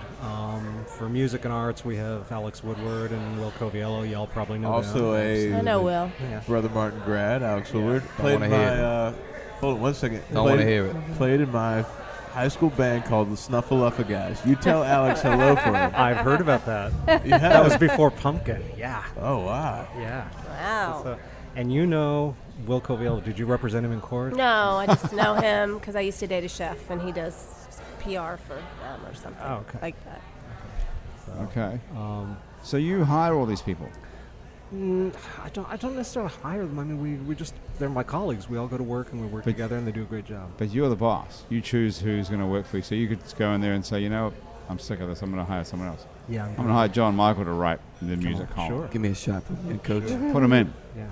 S4: For music and arts, we have Alex Woodward and Will Coviello. Y'all probably know
S5: Also
S4: them.
S2: I
S5: a
S2: know Will.
S4: Yeah.
S5: Brother Martin grad, Alex Woodward.
S3: Don't wanna hear
S5: Hold on 1 second.
S3: Don't want to hear it.
S5: Played in my high school band called the Snuffleupagus Guys. You tell Alex hello for him.
S4: I've heard about that.
S5: You
S4: That
S5: have?
S4: was before Pumpkin. Yeah.
S5: Oh, wow.
S4: Yeah.
S2: Wow.
S4: So, and you know Will Coviello. Did you represent him in court?
S2: No, I just know him because I used to date a chef, and he does PR for them or something
S4: Oh, okay.
S2: like that.
S1: Okay. So you hire all these people?
S4: I don't necessarily hire them. I mean, we just, they're my colleagues. We all go to work and we work together, and they do a great job.
S1: But you're the boss. You choose who's going to work for you. So you could just go in there and say, you know, I'm sick of this. I'm going to hire someone else.
S4: Yeah.
S1: I'm going to hire John Michael to write the music column.
S4: Sure.
S3: Give me a shot, put me in, coach.
S1: Put him in.
S4: Yeah.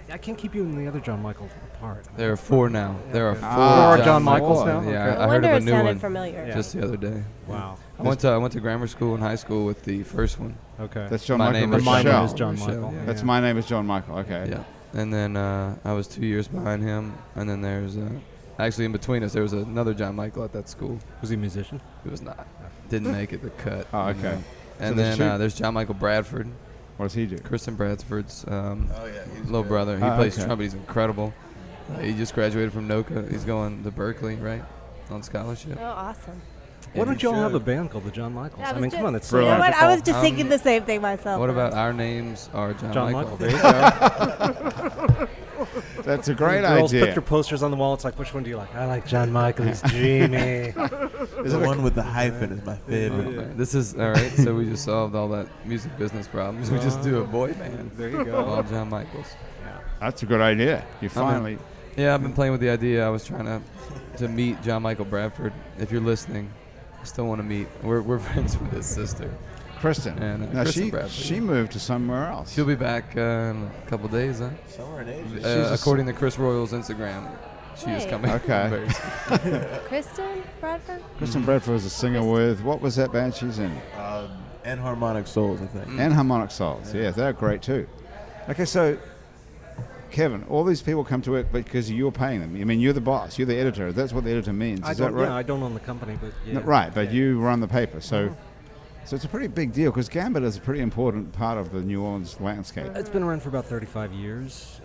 S4: I can't keep you and the other John Michael apart.
S3: There are 4 now. There are 4
S1: Ah,
S4: John Michaels
S1: boy.
S4: now?
S3: Yeah,
S4: Okay.
S3: I heard of
S2: wonder
S3: a
S2: it
S3: new
S2: sounded
S3: one
S2: familiar.
S4: Yeah.
S3: just the other day.
S4: Wow.
S3: I went to grammar school and high school with the first one.
S4: Okay.
S1: That's John
S3: My
S1: Michael.
S3: name is
S4: My name
S1: Rochelle.
S4: is John
S3: Rochelle,
S4: Michael.
S3: yeah.
S1: That's My Name is John Michael. Okay.
S3: Yeah. And then I was 2 years behind him, and then there's actually in between us there was another John Michael at that school.
S4: Was he a musician?
S3: He was not. Didn't make it the cut.
S1: Oh,
S3: you
S1: okay.
S3: know.
S1: So
S3: And
S1: there's
S3: then
S1: two-
S3: there's John Michael Bradford,
S1: What does he do?
S3: Kristen Bradford's
S5: He's
S3: little
S5: good.
S3: brother. He
S1: Ah,
S3: plays
S1: okay.
S3: trumpet. He's incredible. He just graduated from NOCA. He's going to Berkeley, right, on scholarship.
S2: Oh, awesome.
S4: Why don't y'all have
S5: should.
S4: a band called the John Michaels?
S2: Yeah,
S4: I mean, come on, that's
S2: you know
S1: Brilliant.
S2: what? I was just
S3: Um,
S2: thinking the same thing myself.
S3: What about Our Names Are John,
S4: John Michael.
S3: Michael?
S4: There you go.
S1: That's a great
S4: Girls
S1: idea.
S4: put their posters on the wall. It's like, which one do you like? I like John Michael. He's dreamy.
S5: The one with the hyphen is my
S3: Oh,
S5: favorite.
S3: man. This is all right. So we just solved all that music business problems. We just do a boy band.
S4: There you go.
S3: All John Michaels.
S1: That's a good idea. You finally.
S3: Yeah, I've been playing with the idea. I was trying to meet John Michael Bradford. If you're listening, I still want to meet. We're friends with his sister.
S1: Kristen.
S3: And,
S1: now
S3: Kristen
S1: she
S3: Bradford.
S1: she moved to somewhere else.
S3: She'll be back in a couple days, huh?
S5: Somewhere in Asia.
S3: According to Chris Royal's Instagram, she is
S2: Wait.
S3: coming.
S1: Okay.
S3: very soon.
S2: Kristen Bradford?
S1: Kristen Bradford was a singer with, what was that band she's in?
S5: And Harmonic Souls, I think.
S1: And Harmonic Souls. Yeah, they're great too. Okay, so Kevin, all these people come to it because you're paying them. I mean, you're the boss. You're the editor. That's what the editor means.
S4: I
S1: Is that
S4: don't,
S1: right?
S4: Yeah, I don't own the company, but yeah.
S1: No, right, but
S4: yeah.
S1: you run the paper. So it's a pretty big deal because Gambit is a pretty important part of the New Orleans landscape.
S4: It's been around for about 35 years.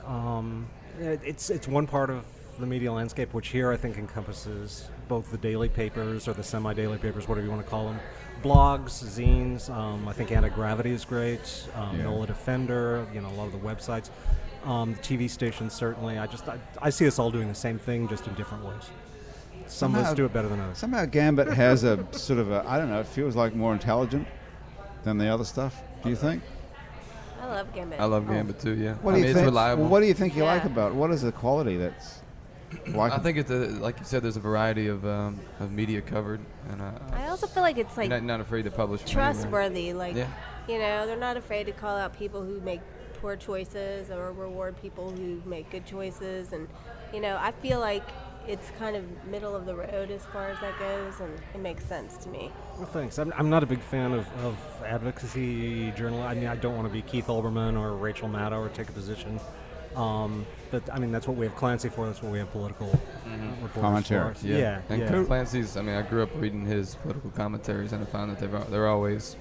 S4: It's one part of the media landscape, which here I think encompasses both the daily papers or the semi-daily papers, whatever you want to call them, blogs, zines. I think Anti-Gravity is great. Nola Defender, a lot of the websites. The TV stations certainly. I see us all doing the same thing, just in different ways. Some of us
S1: Somehow-
S4: do it better than others.
S1: Somehow Gambit has a sort of I don't know, it feels like more intelligent than the other stuff. Do you think?
S2: I love Gambit.
S3: I love Gambit too. Yeah.
S1: What
S3: I
S1: do
S3: mean,
S1: you
S3: it's
S1: think?
S3: reliable.
S1: What do you think you like
S2: Yeah.
S1: about it? What is the quality that's like?
S3: I think it's like you said, there's a variety of media covered, and
S2: I also feel like it's like
S3: not afraid to publish. from anywhere.
S2: trustworthy. Like,
S3: Yeah.
S2: they're not afraid to call out people who make poor choices or reward people who make good choices. And, I feel like it's kind of middle of the road as far as that goes, and it makes sense to me.
S4: Well, thanks. I'm not a big fan of advocacy journal. I mean, I don't want to be Keith Olbermann or Rachel Maddow or take a position. But I mean, that's what we have Clancy for. That's what we have political reporters
S1: Commentary.
S4: for.
S3: Yeah.
S4: Yeah.
S3: And Clancy's. I mean, I grew up reading his political commentaries, and I found that they're always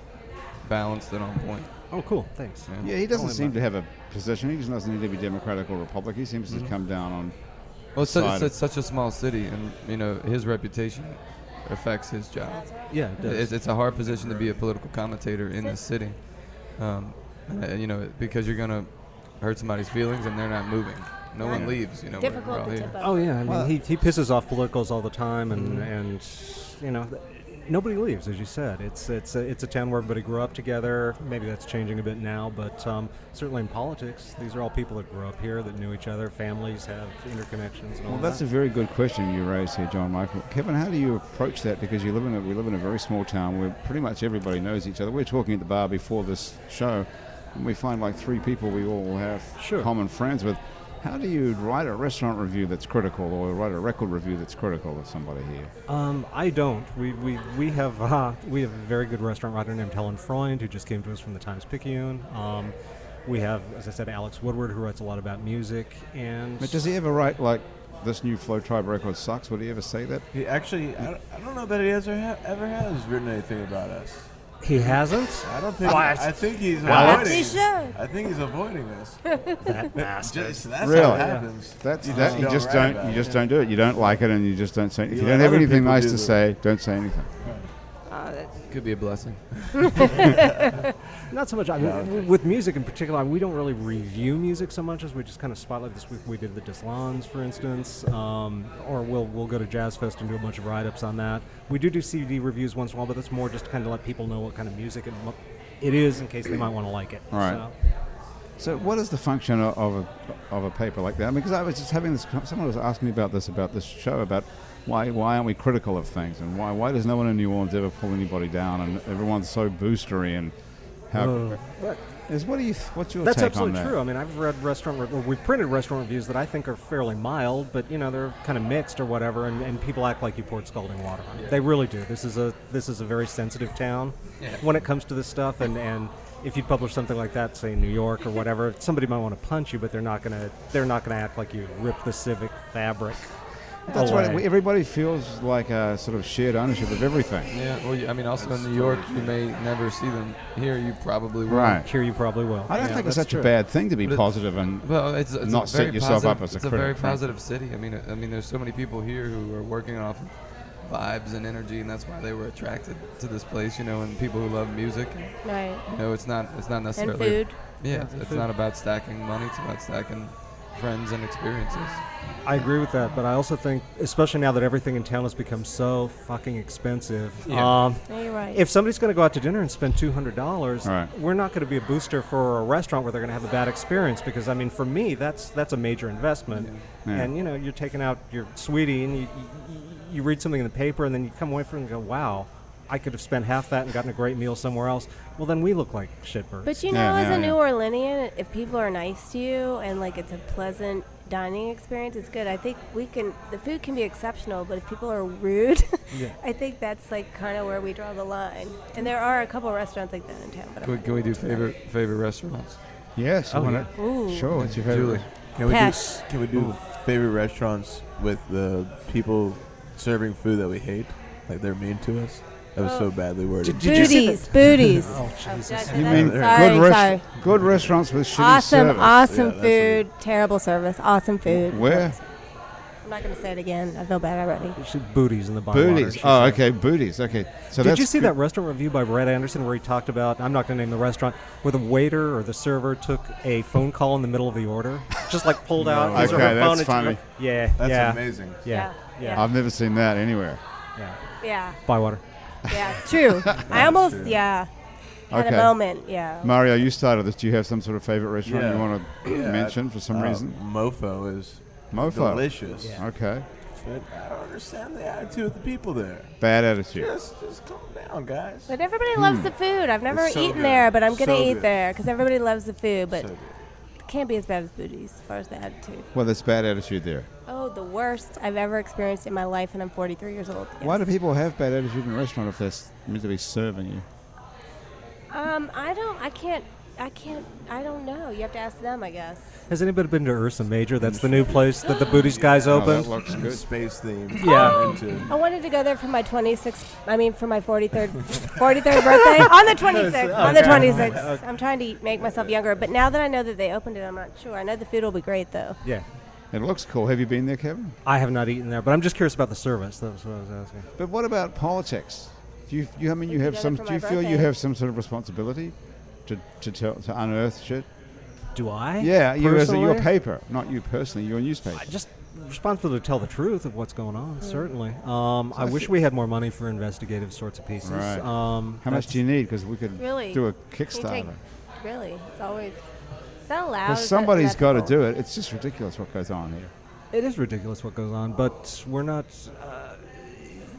S3: balanced and on point.
S4: Oh, cool. Thanks.
S1: Yeah, he doesn't
S4: Only
S1: seem
S4: about-
S1: to have a position. He just doesn't need to be Democratic or Republican. He seems to come down on.
S3: Well,
S1: side
S3: it's such a small city, and his reputation affects his job.
S4: Yeah, it does.
S3: It's a hard position to be a political commentator in this city, because you're gonna hurt somebody's feelings, and they're not moving. No one leaves. We're
S2: Difficult
S3: all
S2: to
S3: here.
S2: tip up.
S4: Oh yeah, I mean
S1: Well-
S4: he pisses off politicals all the time, and nobody leaves, as you said. It's a town where everybody grew up together. Maybe that's changing a bit now, but certainly in politics, these are all people that grew up here, that knew each other. Families have interconnections and all
S1: Well, that's a
S4: that.
S1: very good question you raised here, John Michael. Kevin, how do you approach that? Because we live in a very small town where pretty much everybody knows each other. We were talking at the bar before this show, and we find like 3 people we all have
S4: Sure.
S1: common friends with. How do you write a restaurant review that's critical, or write a record review that's critical of somebody here?
S4: I don't. We have a very good restaurant writer named Helen Freund, who just came to us from the Times-Picayune. We have, as I said, Alex Woodward, who writes a lot about music. And
S1: But does he ever write like this new Flowtribe record sucks? Would he ever say that?
S5: He actually, I don't know that he ever has written anything about us.
S4: he hasn't.
S5: I don't think.
S4: What?
S5: I think he's
S2: What?
S5: avoiding.
S2: He should.
S5: I think he's avoiding us.
S4: That bastard.
S5: Just, that's
S1: Really?
S5: how it happens.
S1: That's
S5: You
S1: that. You
S5: don't
S1: just
S5: write
S1: don't.
S5: about
S1: You
S5: it,
S1: just
S5: yeah.
S1: don't do it. You don't like it, and you just don't say. If you
S5: You
S1: don't
S5: let
S1: have
S5: other
S1: anything
S5: people
S1: nice
S5: do
S1: to
S5: the-
S1: say, don't say anything.
S3: Could be a blessing.
S4: Not so much. I mean, with music in particular, we don't really review music so much as we just kind of spotlight. This week we did the Deslans, for instance, or we'll go to Jazz Fest and do a bunch of write-ups on that. We do CD reviews once in a while, but that's more just to kind of let people know what kind of music it is in case they might want to like it.
S1: All right.
S4: So,
S1: So what is the function of a paper like that? I mean, because I was just having this. Someone was asking me about this show about why aren't we critical of things, and why does no one in New Orleans ever pull anybody down, and everyone's so boostery and how. What's your
S4: That's
S1: take
S4: absolutely
S1: on that?
S4: true. I mean, I've read we've printed restaurant reviews that I think are fairly mild, but they're kind of mixed or whatever, and people act like you poured scalding water on it. They really do. This is a very sensitive town when it comes to this stuff, and if you publish something like that, say in New York or whatever, somebody might want to punch you, but they're not gonna act like you ripped the civic fabric.
S1: That's
S4: away.
S1: right. Everybody feels like a sort of shared ownership of everything.
S3: Yeah, well, I mean, also in New York, you may never see them. Here, you probably will.
S1: Right.
S4: Here you probably will.
S1: I don't think it's
S4: that's
S1: such a
S4: true.
S1: bad thing to be positive and
S3: It's
S1: not
S3: a
S1: set
S3: very
S1: yourself
S3: positive,
S1: up as a
S3: it's
S1: critic.
S3: a very
S1: right?
S3: positive city. I mean, there's so many people here who are working off of vibes and energy, and that's why they were attracted to this place. And people who love music.
S2: Right.
S3: It's not necessarily.
S2: And food.
S3: Yeah, it's not about stacking money. It's about stacking friends and experiences.
S4: I agree with that, but I also think, especially now that everything in town has become so fucking expensive,
S2: Yeah, you're right.
S4: if somebody's going to go out to dinner and spend $200,
S1: Right.
S4: we're not going to be a booster for a restaurant where they're going to have a bad experience. Because I mean, for me, that's a major investment,
S1: Yeah.
S4: and you're taking out your sweetie, and you read something in the paper, and then you come away from it and go, wow, I could have spent half that and gotten a great meal somewhere else. Well, then we look like shitbirds.
S2: But
S1: Yeah,
S2: as
S1: yeah,
S2: a New
S1: yeah.
S2: Orleanian, if people are nice to you and like it's a pleasant dining experience, it's good. I think the food can be exceptional, but if people are rude, I think that's like kind of where we draw the line. And there are a couple restaurants like that in town. But
S3: Can we do favorite restaurants?
S1: Yes.
S4: Oh,
S1: wanna-
S2: Ooh.
S1: Sure. What's your favorite?
S3: Julie.
S5: Can we do favorite restaurants with the people serving food that we hate? Like they're mean to us? That was so badly worded.
S4: Did you see
S2: Booties.
S4: Oh, Jesus.
S1: You mean
S2: Sorry.
S1: good restaurants with shitty
S2: Awesome,
S1: service?
S2: awesome
S5: Yeah, that's
S2: food, terrible service, awesome food.
S1: Where?
S2: I'm not going to say it again. I feel bad already.
S4: Booties in the Bywater.
S1: Booties.
S4: she
S1: Oh,
S4: said.
S1: okay, booties. Okay. So
S4: Did
S1: that's
S4: you see
S1: good.
S4: that restaurant review by Brad Anderson where he talked about, I'm not going to name the restaurant, where the waiter or the server took a phone call in the middle of the order? Just like pulled out his or
S1: Okay,
S4: her
S1: that's
S4: phone. and
S1: funny.
S4: Yeah,
S5: That's
S4: yeah,
S5: amazing.
S4: yeah,
S2: Yeah.
S1: I've never seen that anywhere.
S4: yeah.
S2: Yeah,
S4: Bywater.
S2: yeah, true. I almost, had
S1: Okay.
S2: a moment, yeah.
S1: Mario, you started this. Do you have some sort of favorite restaurant
S5: Yeah.
S1: you want to mention for some reason?
S5: Mofo is
S1: Mofo.
S5: delicious.
S4: Yeah.
S1: Okay.
S5: But I don't understand the attitude of the people there.
S1: Bad attitude.
S5: Just calm down, guys.
S2: But everybody loves the food. I've never
S5: It's so
S2: eaten
S5: good.
S2: there, but I'm going to
S5: So
S2: eat
S5: good.
S2: there because everybody loves the food. But
S5: So good.
S2: it can't be as bad as Booties as far as the attitude.
S1: Well, there's bad attitude there.
S2: Oh, the worst I've ever experienced in my life, and I'm 43 years old.
S1: Why do
S2: Yes.
S1: people have bad attitude in a restaurant if they're meant to be serving you?
S2: I don't know. You have to ask them, I guess.
S4: Has anybody been to Ursa Major? That's the new place that the Booties guys
S1: Oh,
S4: opened.
S1: that looks good.
S5: Space theme.
S4: Yeah.
S2: I wanted to go there for my 43rd birthday. On the 26th. On the 26th. I'm trying to make myself younger, but now that I know that they opened it, I'm not sure. I know the food will be great, though.
S4: Yeah.
S1: It looks cool. Have you been there, Kevin?
S4: I have not eaten there, but I'm just curious about the service. That was what I was asking.
S1: But what about politics? Do you
S2: We could go there for
S1: do
S2: my
S1: you feel you
S2: birthday.
S1: have some sort of responsibility to unearth shit?
S4: Do I?
S1: Yeah, you as your
S4: personally?
S1: paper, not you personally, your newspaper.
S4: I just responsible to tell the truth of what's going on. Certainly. I wish we had more money for investigative sorts of pieces.
S1: Right. How much do you need? Because we could
S2: Really?
S1: do a
S2: Can you take-
S1: Kickstarter.
S2: Really? It's always. Is that allowed?
S1: Because
S2: Is that
S1: somebody's got to
S2: ethical?
S1: do it. It's just ridiculous what goes on here.
S4: It is ridiculous what goes on, but we're not.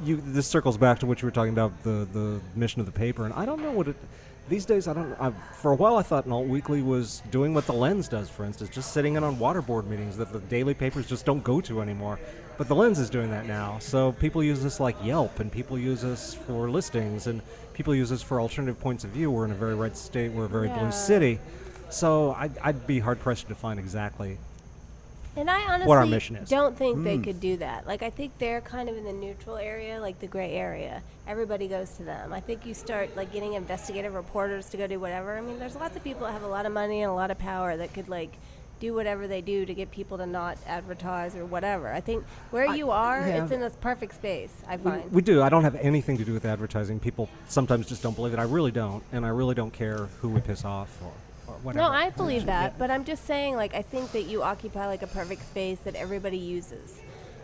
S4: This circles back to what you were talking about, the mission of the paper, and I don't know what it. These days, for a while, I thought an alt weekly was doing what the Lens does, for instance, just sitting in on waterboard meetings that the daily papers just don't go to anymore. But the Lens is doing that now, so people use us like Yelp, and people use us for listings, and people use us for alternative points of view. We're in a very red state. We're a very
S2: Yeah.
S4: blue city, so I'd be hard pressed to define exactly.
S2: And I honestly
S4: what our mission is.
S2: don't think they could do that. Like, I think they're kind of in the neutral area, like the gray area. Everybody goes to them. I think you start like getting investigative reporters to go do whatever. I mean, there's lots of people that have a lot of money and a lot of power that could like do whatever they do to get people to not advertise or whatever. I think where you are,
S4: yeah.
S2: it's in this perfect space, I find.
S4: We do. I don't have anything to do with advertising. People sometimes just don't believe it. I really don't, and I really don't care who we piss off or whatever.
S2: No, I believe that, but I'm just saying, like, I think that you occupy like a perfect space that everybody uses.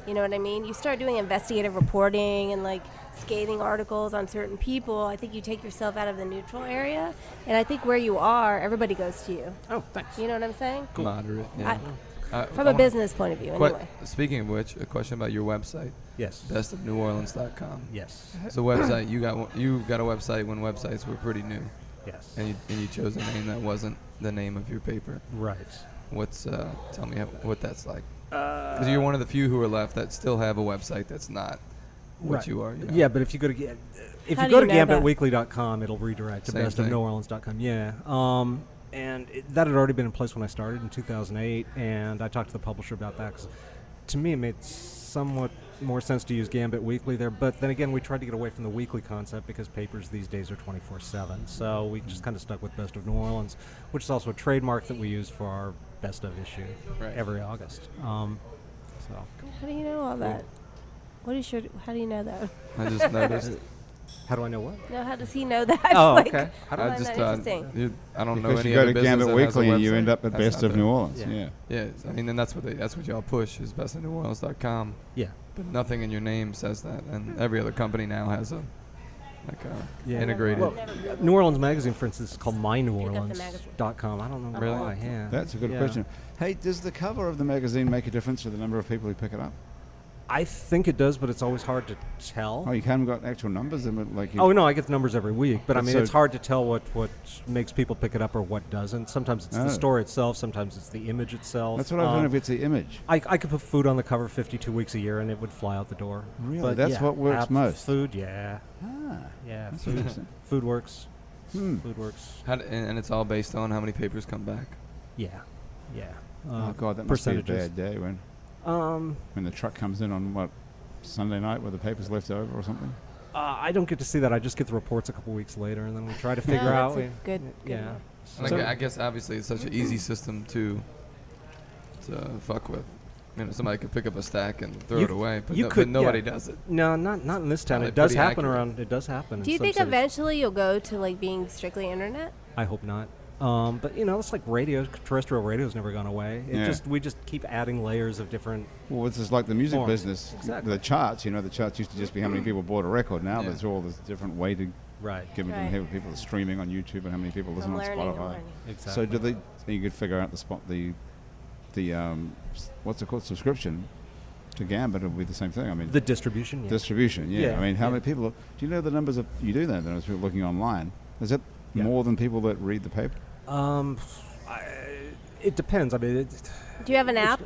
S2: You know what I mean? You start doing investigative reporting and like scathing articles on certain people, I think you take yourself out of the neutral area. And I think where you are, everybody goes to you.
S4: Oh, thanks.
S2: You know what I'm saying?
S3: Moderate. Yeah.
S2: From a business point of view, anyway.
S3: Speaking of which, a question about your website.
S4: Yes.
S3: bestofneworleans.com.
S4: Yes.
S3: So website, you got a website when websites were pretty new.
S4: Yes.
S3: And you chose a name that wasn't the name of your paper.
S4: Right.
S3: Tell me what that's like. Because you're one of the few who are left that still have a website that's not what
S4: Right.
S3: you are. You know?
S4: Yeah, but if you go to
S2: How do you know that?
S4: gambitweekly.com, it'll redirect to
S3: Same thing.
S4: bestofneworleans.com. Yeah. And that had already been in place when I started in 2008, and I talked to the publisher about that because to me it made somewhat more sense to use Gambit Weekly there. But then again, we tried to get away from the weekly concept because papers these days are 24/7. So we just kind of stuck with Best of New Orleans, which is also a trademark that we use for our Best of issue every August. So.
S2: How do you know all that? How do you know that?
S3: I just noticed.
S4: How do I know what?
S2: No, how does he know that?
S4: Oh,
S2: Like,
S4: okay.
S2: I
S3: I
S2: find
S3: just
S2: that interesting.
S3: I don't know
S1: Because
S3: any
S1: you go
S3: other
S1: to
S3: business
S1: Gambit
S3: that has a
S1: Weekly and you
S3: website.
S1: end up at
S3: That's
S1: Best
S3: not
S1: of
S3: there.
S1: New Orleans.
S4: Yeah.
S1: Yeah.
S3: Yeah, I mean, and that's what y'all push is bestofneworleans.com.
S4: Yeah.
S3: But nothing in your name says that, and every other company now has a integrated.
S4: Well, New Orleans Magazine, for instance, is called
S2: Pick up the magazine.
S4: myneworleans.com. I don't know
S3: Really?
S4: why. Yeah.
S1: That's a good
S4: Yeah.
S1: question. Hey, does the cover of the magazine make a difference to the number of people who pick it up?
S4: I think it does, but it's always hard to tell.
S1: Oh, you haven't got actual numbers? Like you
S4: Oh no, I get the numbers every week, but I mean
S1: So-
S4: it's hard to tell what makes people pick it up or what doesn't. Sometimes it's
S1: Oh.
S4: the story itself, sometimes it's the image itself.
S1: That's what I was wondering if it's the image.
S4: I could put food on the cover 52 weeks a year and it would fly out the door.
S1: Really?
S4: But
S1: That's
S4: yeah,
S1: what works most?
S4: Food, yeah.
S1: Ah,
S4: Yeah,
S1: that's
S4: food,
S1: interesting.
S4: food works.
S1: Hmm.
S4: Food works.
S3: And it's all based on how many papers come back.
S4: Yeah. Yeah.
S1: Oh, God, that must be a
S4: percentages.
S1: bad day when
S4: Um
S1: the truck comes in on, what, Sunday night with the papers left over or something?
S4: I don't get to see that. I just get the reports a couple weeks later and then we try to
S2: No,
S4: figure out.
S2: that's a good
S4: Yeah.
S3: Like,
S4: So-
S3: I guess obviously it's such an easy system to fuck with. You know, somebody could pick up a stack and throw
S4: You
S3: it away, but,
S4: you
S3: but
S4: could,
S3: nobody
S4: yeah.
S3: does it.
S4: No, not in this town.
S3: Probably
S4: It does
S3: pretty
S4: happen
S3: accurate.
S4: around. It does happen.
S2: Do
S4: in
S2: you
S4: some
S2: think
S4: cities.
S2: eventually you'll go to like being strictly internet?
S4: I hope not. But it's like radio. Terrestrial radio's never gone away. We just keep adding layers of different.
S1: Well, it's just like the music
S4: Forms.
S1: business.
S4: Exactly.
S1: The charts, the charts used to just be how many people bought a record. Now
S3: Yeah.
S1: there's all this different way to
S4: Right.
S1: give it
S2: Right.
S1: to people are streaming on YouTube and how many people listen
S2: I'm
S1: on
S2: learning.
S1: Spotify.
S4: Exactly.
S1: So you could figure out the what's it called, subscription to Gambit will be the same thing. I mean,
S4: The distribution. Yeah.
S1: distribution. Yeah.
S4: Yeah,
S1: I mean, how
S4: yeah.
S1: many people? Do you know the numbers of? You do that. Then as people looking online, is it
S4: Yeah.
S1: more than people that read the paper?
S4: It depends. I mean,
S2: Do you have an app?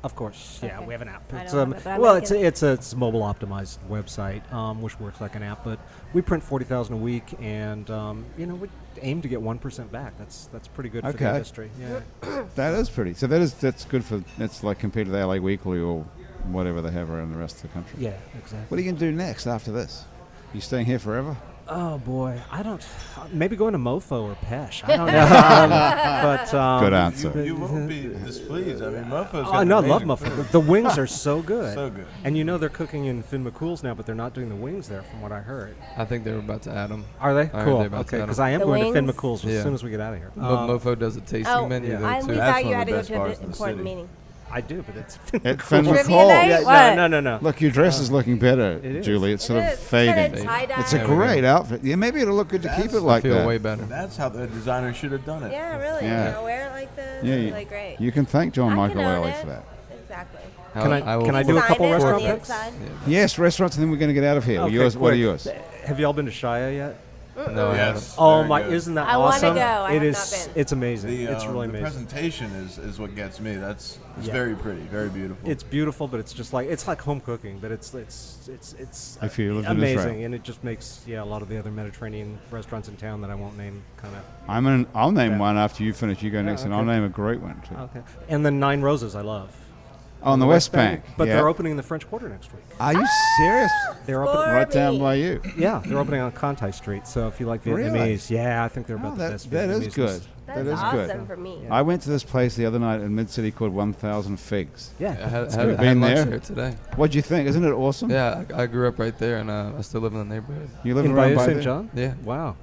S4: of course. Yeah,
S2: Okay.
S4: we have an app.
S2: I
S4: It's,
S2: don't have it, but I'm
S4: well,
S2: making
S4: it's a mobile optimized website, which works like an app. But we print 40,000 a week, and we aim to get 1% back. That's pretty good for the
S1: Okay.
S4: industry. Yeah.
S1: That is pretty. So that's good for. That's like compared to the LA Weekly or whatever they have around the rest of the country.
S4: Yeah. Exactly.
S1: What are you gonna do next after this? You staying here forever?
S4: Oh boy, I don't. Maybe going to Mofo or Pesh. I don't know.
S1: Good answer.
S5: You won't be displeased. I mean, Mofo's
S4: Oh,
S5: got
S4: no, I love
S5: amazing
S4: Mofo.
S5: food.
S4: The wings are so good.
S5: So good.
S4: And they're cooking in Finn McCool's now, but they're not doing the wings there, from what I heard.
S3: I think they were about to add them.
S4: Are they?
S3: heard
S4: Cool.
S3: they're about to
S4: Okay,
S3: add
S4: because
S3: 'em.
S4: I am
S2: The
S4: going to Finn
S2: wings?
S4: McCool's as
S3: Yeah.
S4: soon as we get out of here.
S3: Mofo does a tasting
S2: Oh,
S3: menu
S4: yeah.
S3: there
S2: we
S3: too.
S5: That's
S2: thought you
S5: one
S2: had
S5: of
S2: to
S5: the
S2: go
S5: best
S2: to
S5: bars
S2: an
S5: in the
S2: important
S5: city.
S2: meeting.
S4: I do, but it's Finn
S1: At Finn
S2: Trivia
S1: McCall.
S2: night?
S4: Yeah,
S2: What?
S4: no.
S1: Look, your dress is looking better,
S4: It is.
S1: Julie. It's sort
S2: It
S1: of
S2: is.
S1: fading.
S2: Kinda tie-dye.
S1: It's a
S3: There we go.
S1: great outfit. Yeah, maybe it'll look good to keep it
S5: That's-
S1: like
S3: I feel
S1: that.
S3: way better.
S5: That's how the designer should have done it.
S2: Yeah, really.
S1: Yeah.
S2: Wear it like this.
S1: Yeah,
S2: It'd be
S1: you,
S2: like great.
S1: you can thank John
S2: I
S1: Michael
S2: can own
S1: Early
S2: it.
S1: for that.
S2: Exactly.
S4: Can I
S3: will
S4: do a
S2: Sign
S4: couple
S2: it on
S4: restaurant
S2: the
S4: picks?
S2: inside.
S1: Yes, restaurants, and then we're going to get out of here.
S4: Okay,
S1: Yours, what are
S4: quick.
S1: yours?
S4: Have y'all been to Shia yet?
S3: No, I haven't.
S5: Yes.
S4: Oh
S5: very
S4: my!
S5: good.
S4: Isn't that
S2: I wanna
S4: awesome?
S2: go. I
S4: It
S2: have
S4: is.
S2: not been.
S4: It's amazing. It's really
S5: the
S4: amazing.
S5: presentation is what gets me. It's
S4: Yeah.
S5: very pretty, very beautiful.
S4: It's beautiful, but it's just like home cooking. But it's
S1: If you lived in
S4: amazing,
S1: Israel.
S4: and it just makes a lot of the other Mediterranean restaurants in town that I won't name kind of.
S1: I'll name
S4: Yeah.
S1: one after you finish. You go next, and I'll
S4: okay.
S1: name a great one too.
S4: Okay. And then Nine Roses, I love.
S1: On the West Bank.
S4: But
S1: yeah.
S4: they're opening in the French Quarter next week.
S1: Are you serious?
S4: They're
S2: Score
S4: opening.
S1: Right down
S2: me.
S1: by you.
S4: Yeah, they're opening on Conti Street. So if you like
S1: Really?
S4: Vietnamese, yeah, I think they're about
S1: Oh,
S4: the
S1: that
S4: best.
S1: that is
S4: Vietnamese
S1: good.
S2: That's
S1: That is
S2: awesome
S1: good.
S2: for me.
S4: Yeah.
S1: I went to this place the other night in Mid City called 1,000 Figs.
S4: Yeah,
S3: I had,
S4: it's
S3: had,
S4: good.
S3: had
S1: Been
S3: lunch
S1: there?
S3: there today.
S1: What'd you think? Isn't it awesome?
S3: Yeah, I grew up right there, and I still live in the neighborhood.
S1: You live
S4: In
S1: around
S4: Bayou
S1: by
S4: St.
S1: there?
S4: John.
S3: Yeah.
S4: Wow.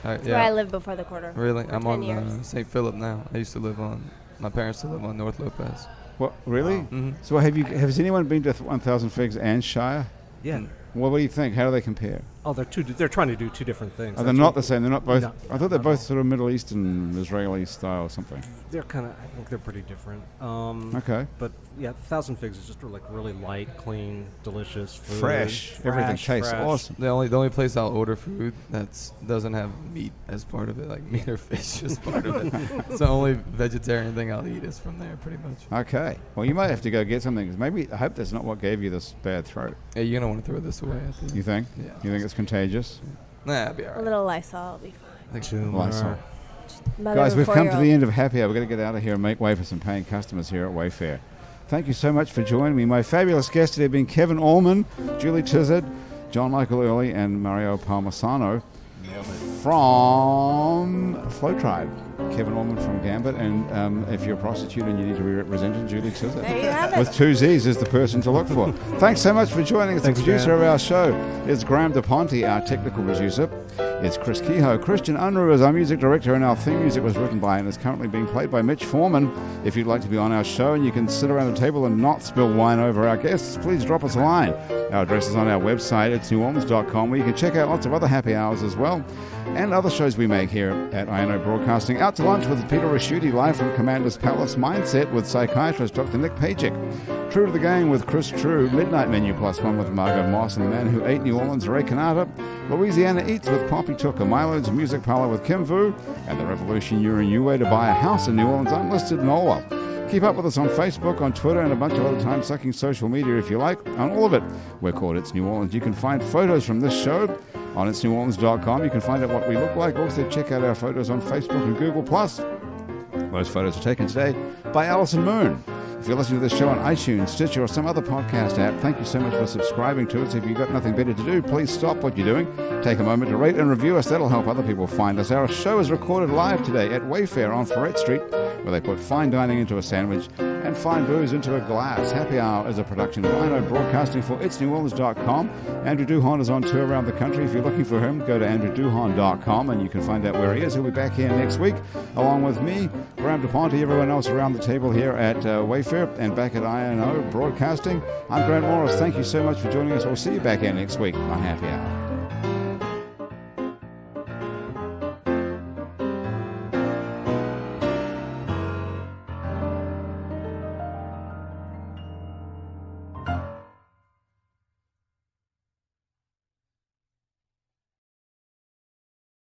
S2: That's where I lived before the quarter.
S3: Really?
S2: For
S3: I'm
S2: 10
S3: on
S2: years.
S3: St. Philip now. I used to live on. My parents still live on North Lopez.
S1: What, really?
S3: Mhm.
S1: So has anyone been to 1,000 Figs and Shire?
S4: Yeah.
S1: What do you think? How do they compare?
S4: Oh, they're trying to do two different things.
S1: Are they
S4: That's
S1: not
S4: what-
S1: the same? They're not both.
S4: No,
S1: I thought they're
S4: not
S1: both
S4: at all.
S1: sort of Middle Eastern, Israeli style or something.
S4: They're kind of. I think they're pretty different.
S1: Okay.
S4: But yeah, 1,000 Figs is just like really light, clean, delicious food.
S1: Fresh. Everything tastes
S4: fresh.
S1: awesome.
S3: The only place I'll order food that's doesn't have meat as part of it, like meat or fish as part of it. It's the only vegetarian thing I'll eat is from there, pretty much.
S1: Okay. Well, you might have to go get something. 'Cause maybe I hope that's not what gave you this bad throat.
S3: Hey, you're gonna want to throw this away, I think.
S1: You think?
S3: Yeah.
S1: You think it's contagious?
S3: Nah, it'll be
S2: A
S3: alright.
S2: little Lysol will be fine.
S4: Tumor.
S1: Lysol.
S2: Mother
S1: Guys,
S2: of a
S1: we've come to
S2: 4-year-old.
S1: the end of Happy Hour. We've got to get out of here and make way for some paying customers here at Wayfarer. Thank you so much for joining me. My fabulous guests today have been Kevin Allman, Julie Tizzard, John Michael Early, and Mario Palmisano from Flowtribe. Kevin Allman from Gambit, and if you're a prostitute and you need to be represented, Julie Tizzard.
S2: There you have it.
S1: With 2 Z's is the person to look for. Thanks so much for joining us.
S4: Thanks,
S1: the producer
S4: Graham.
S1: of our show is Graham DePonte, our technical producer. It's Chris Kehoe. Christian Unruh is our music director, and our theme music was written by and is currently being played by Mitch Foreman. If you'd like to be on our show and you can sit around the table and not spill wine over our guests, please drop us a line. Our address is on our website. It's neworleans.com, where you can check out lots of other happy hours as well, and other shows we make here at INO Broadcasting. Out to lunch with Peter Raschuti, live from Commander's Palace. Mindset with psychiatrist Dr. Nick Pajic. True to the Game with Chris True. Midnight Menu +1 with Margot Moss and the Man Who Ate New Orleans, Ray Canada. Louisiana Eats with Poppy Tooker. Milo's Music Parlor with Kim Vu. And The Revolution You're in New Way to Buy a House in New Orleans, unlisted NOLA. Keep up with us on Facebook, on Twitter, and a bunch of other time-sucking social media if you like. On all of it, we're called It's New Orleans. You can find photos from this show on itsneworleans.com. You can find out what we look like. Also, check out our photos on Facebook and Google+. Those photos are taken today by Alison Moon. If you're listening to this show on iTunes, Stitcher, or some other podcast app, thank you so much for subscribing to us. If you've got nothing better to do, please stop what you're doing. Take a moment to rate and review us. That'll help other people find us. Our show is recorded live today at Wayfarer on Ferret Street, where they put fine dining into a sandwich and fine booze into a glass. Happy Hour is a production of INO Broadcasting for itsneworleans.com. Andrew Duhon is on tour around the country. If you're looking for him, go to andrewduhon.com and you can find out where he is. He'll be back here next week, along with me, Graham DePonte, everyone else around the table here at Wayfarer and back at INO Broadcasting. I'm Grant Morris. Thank you so much for joining us. We'll see you back here next week on Happy Hour.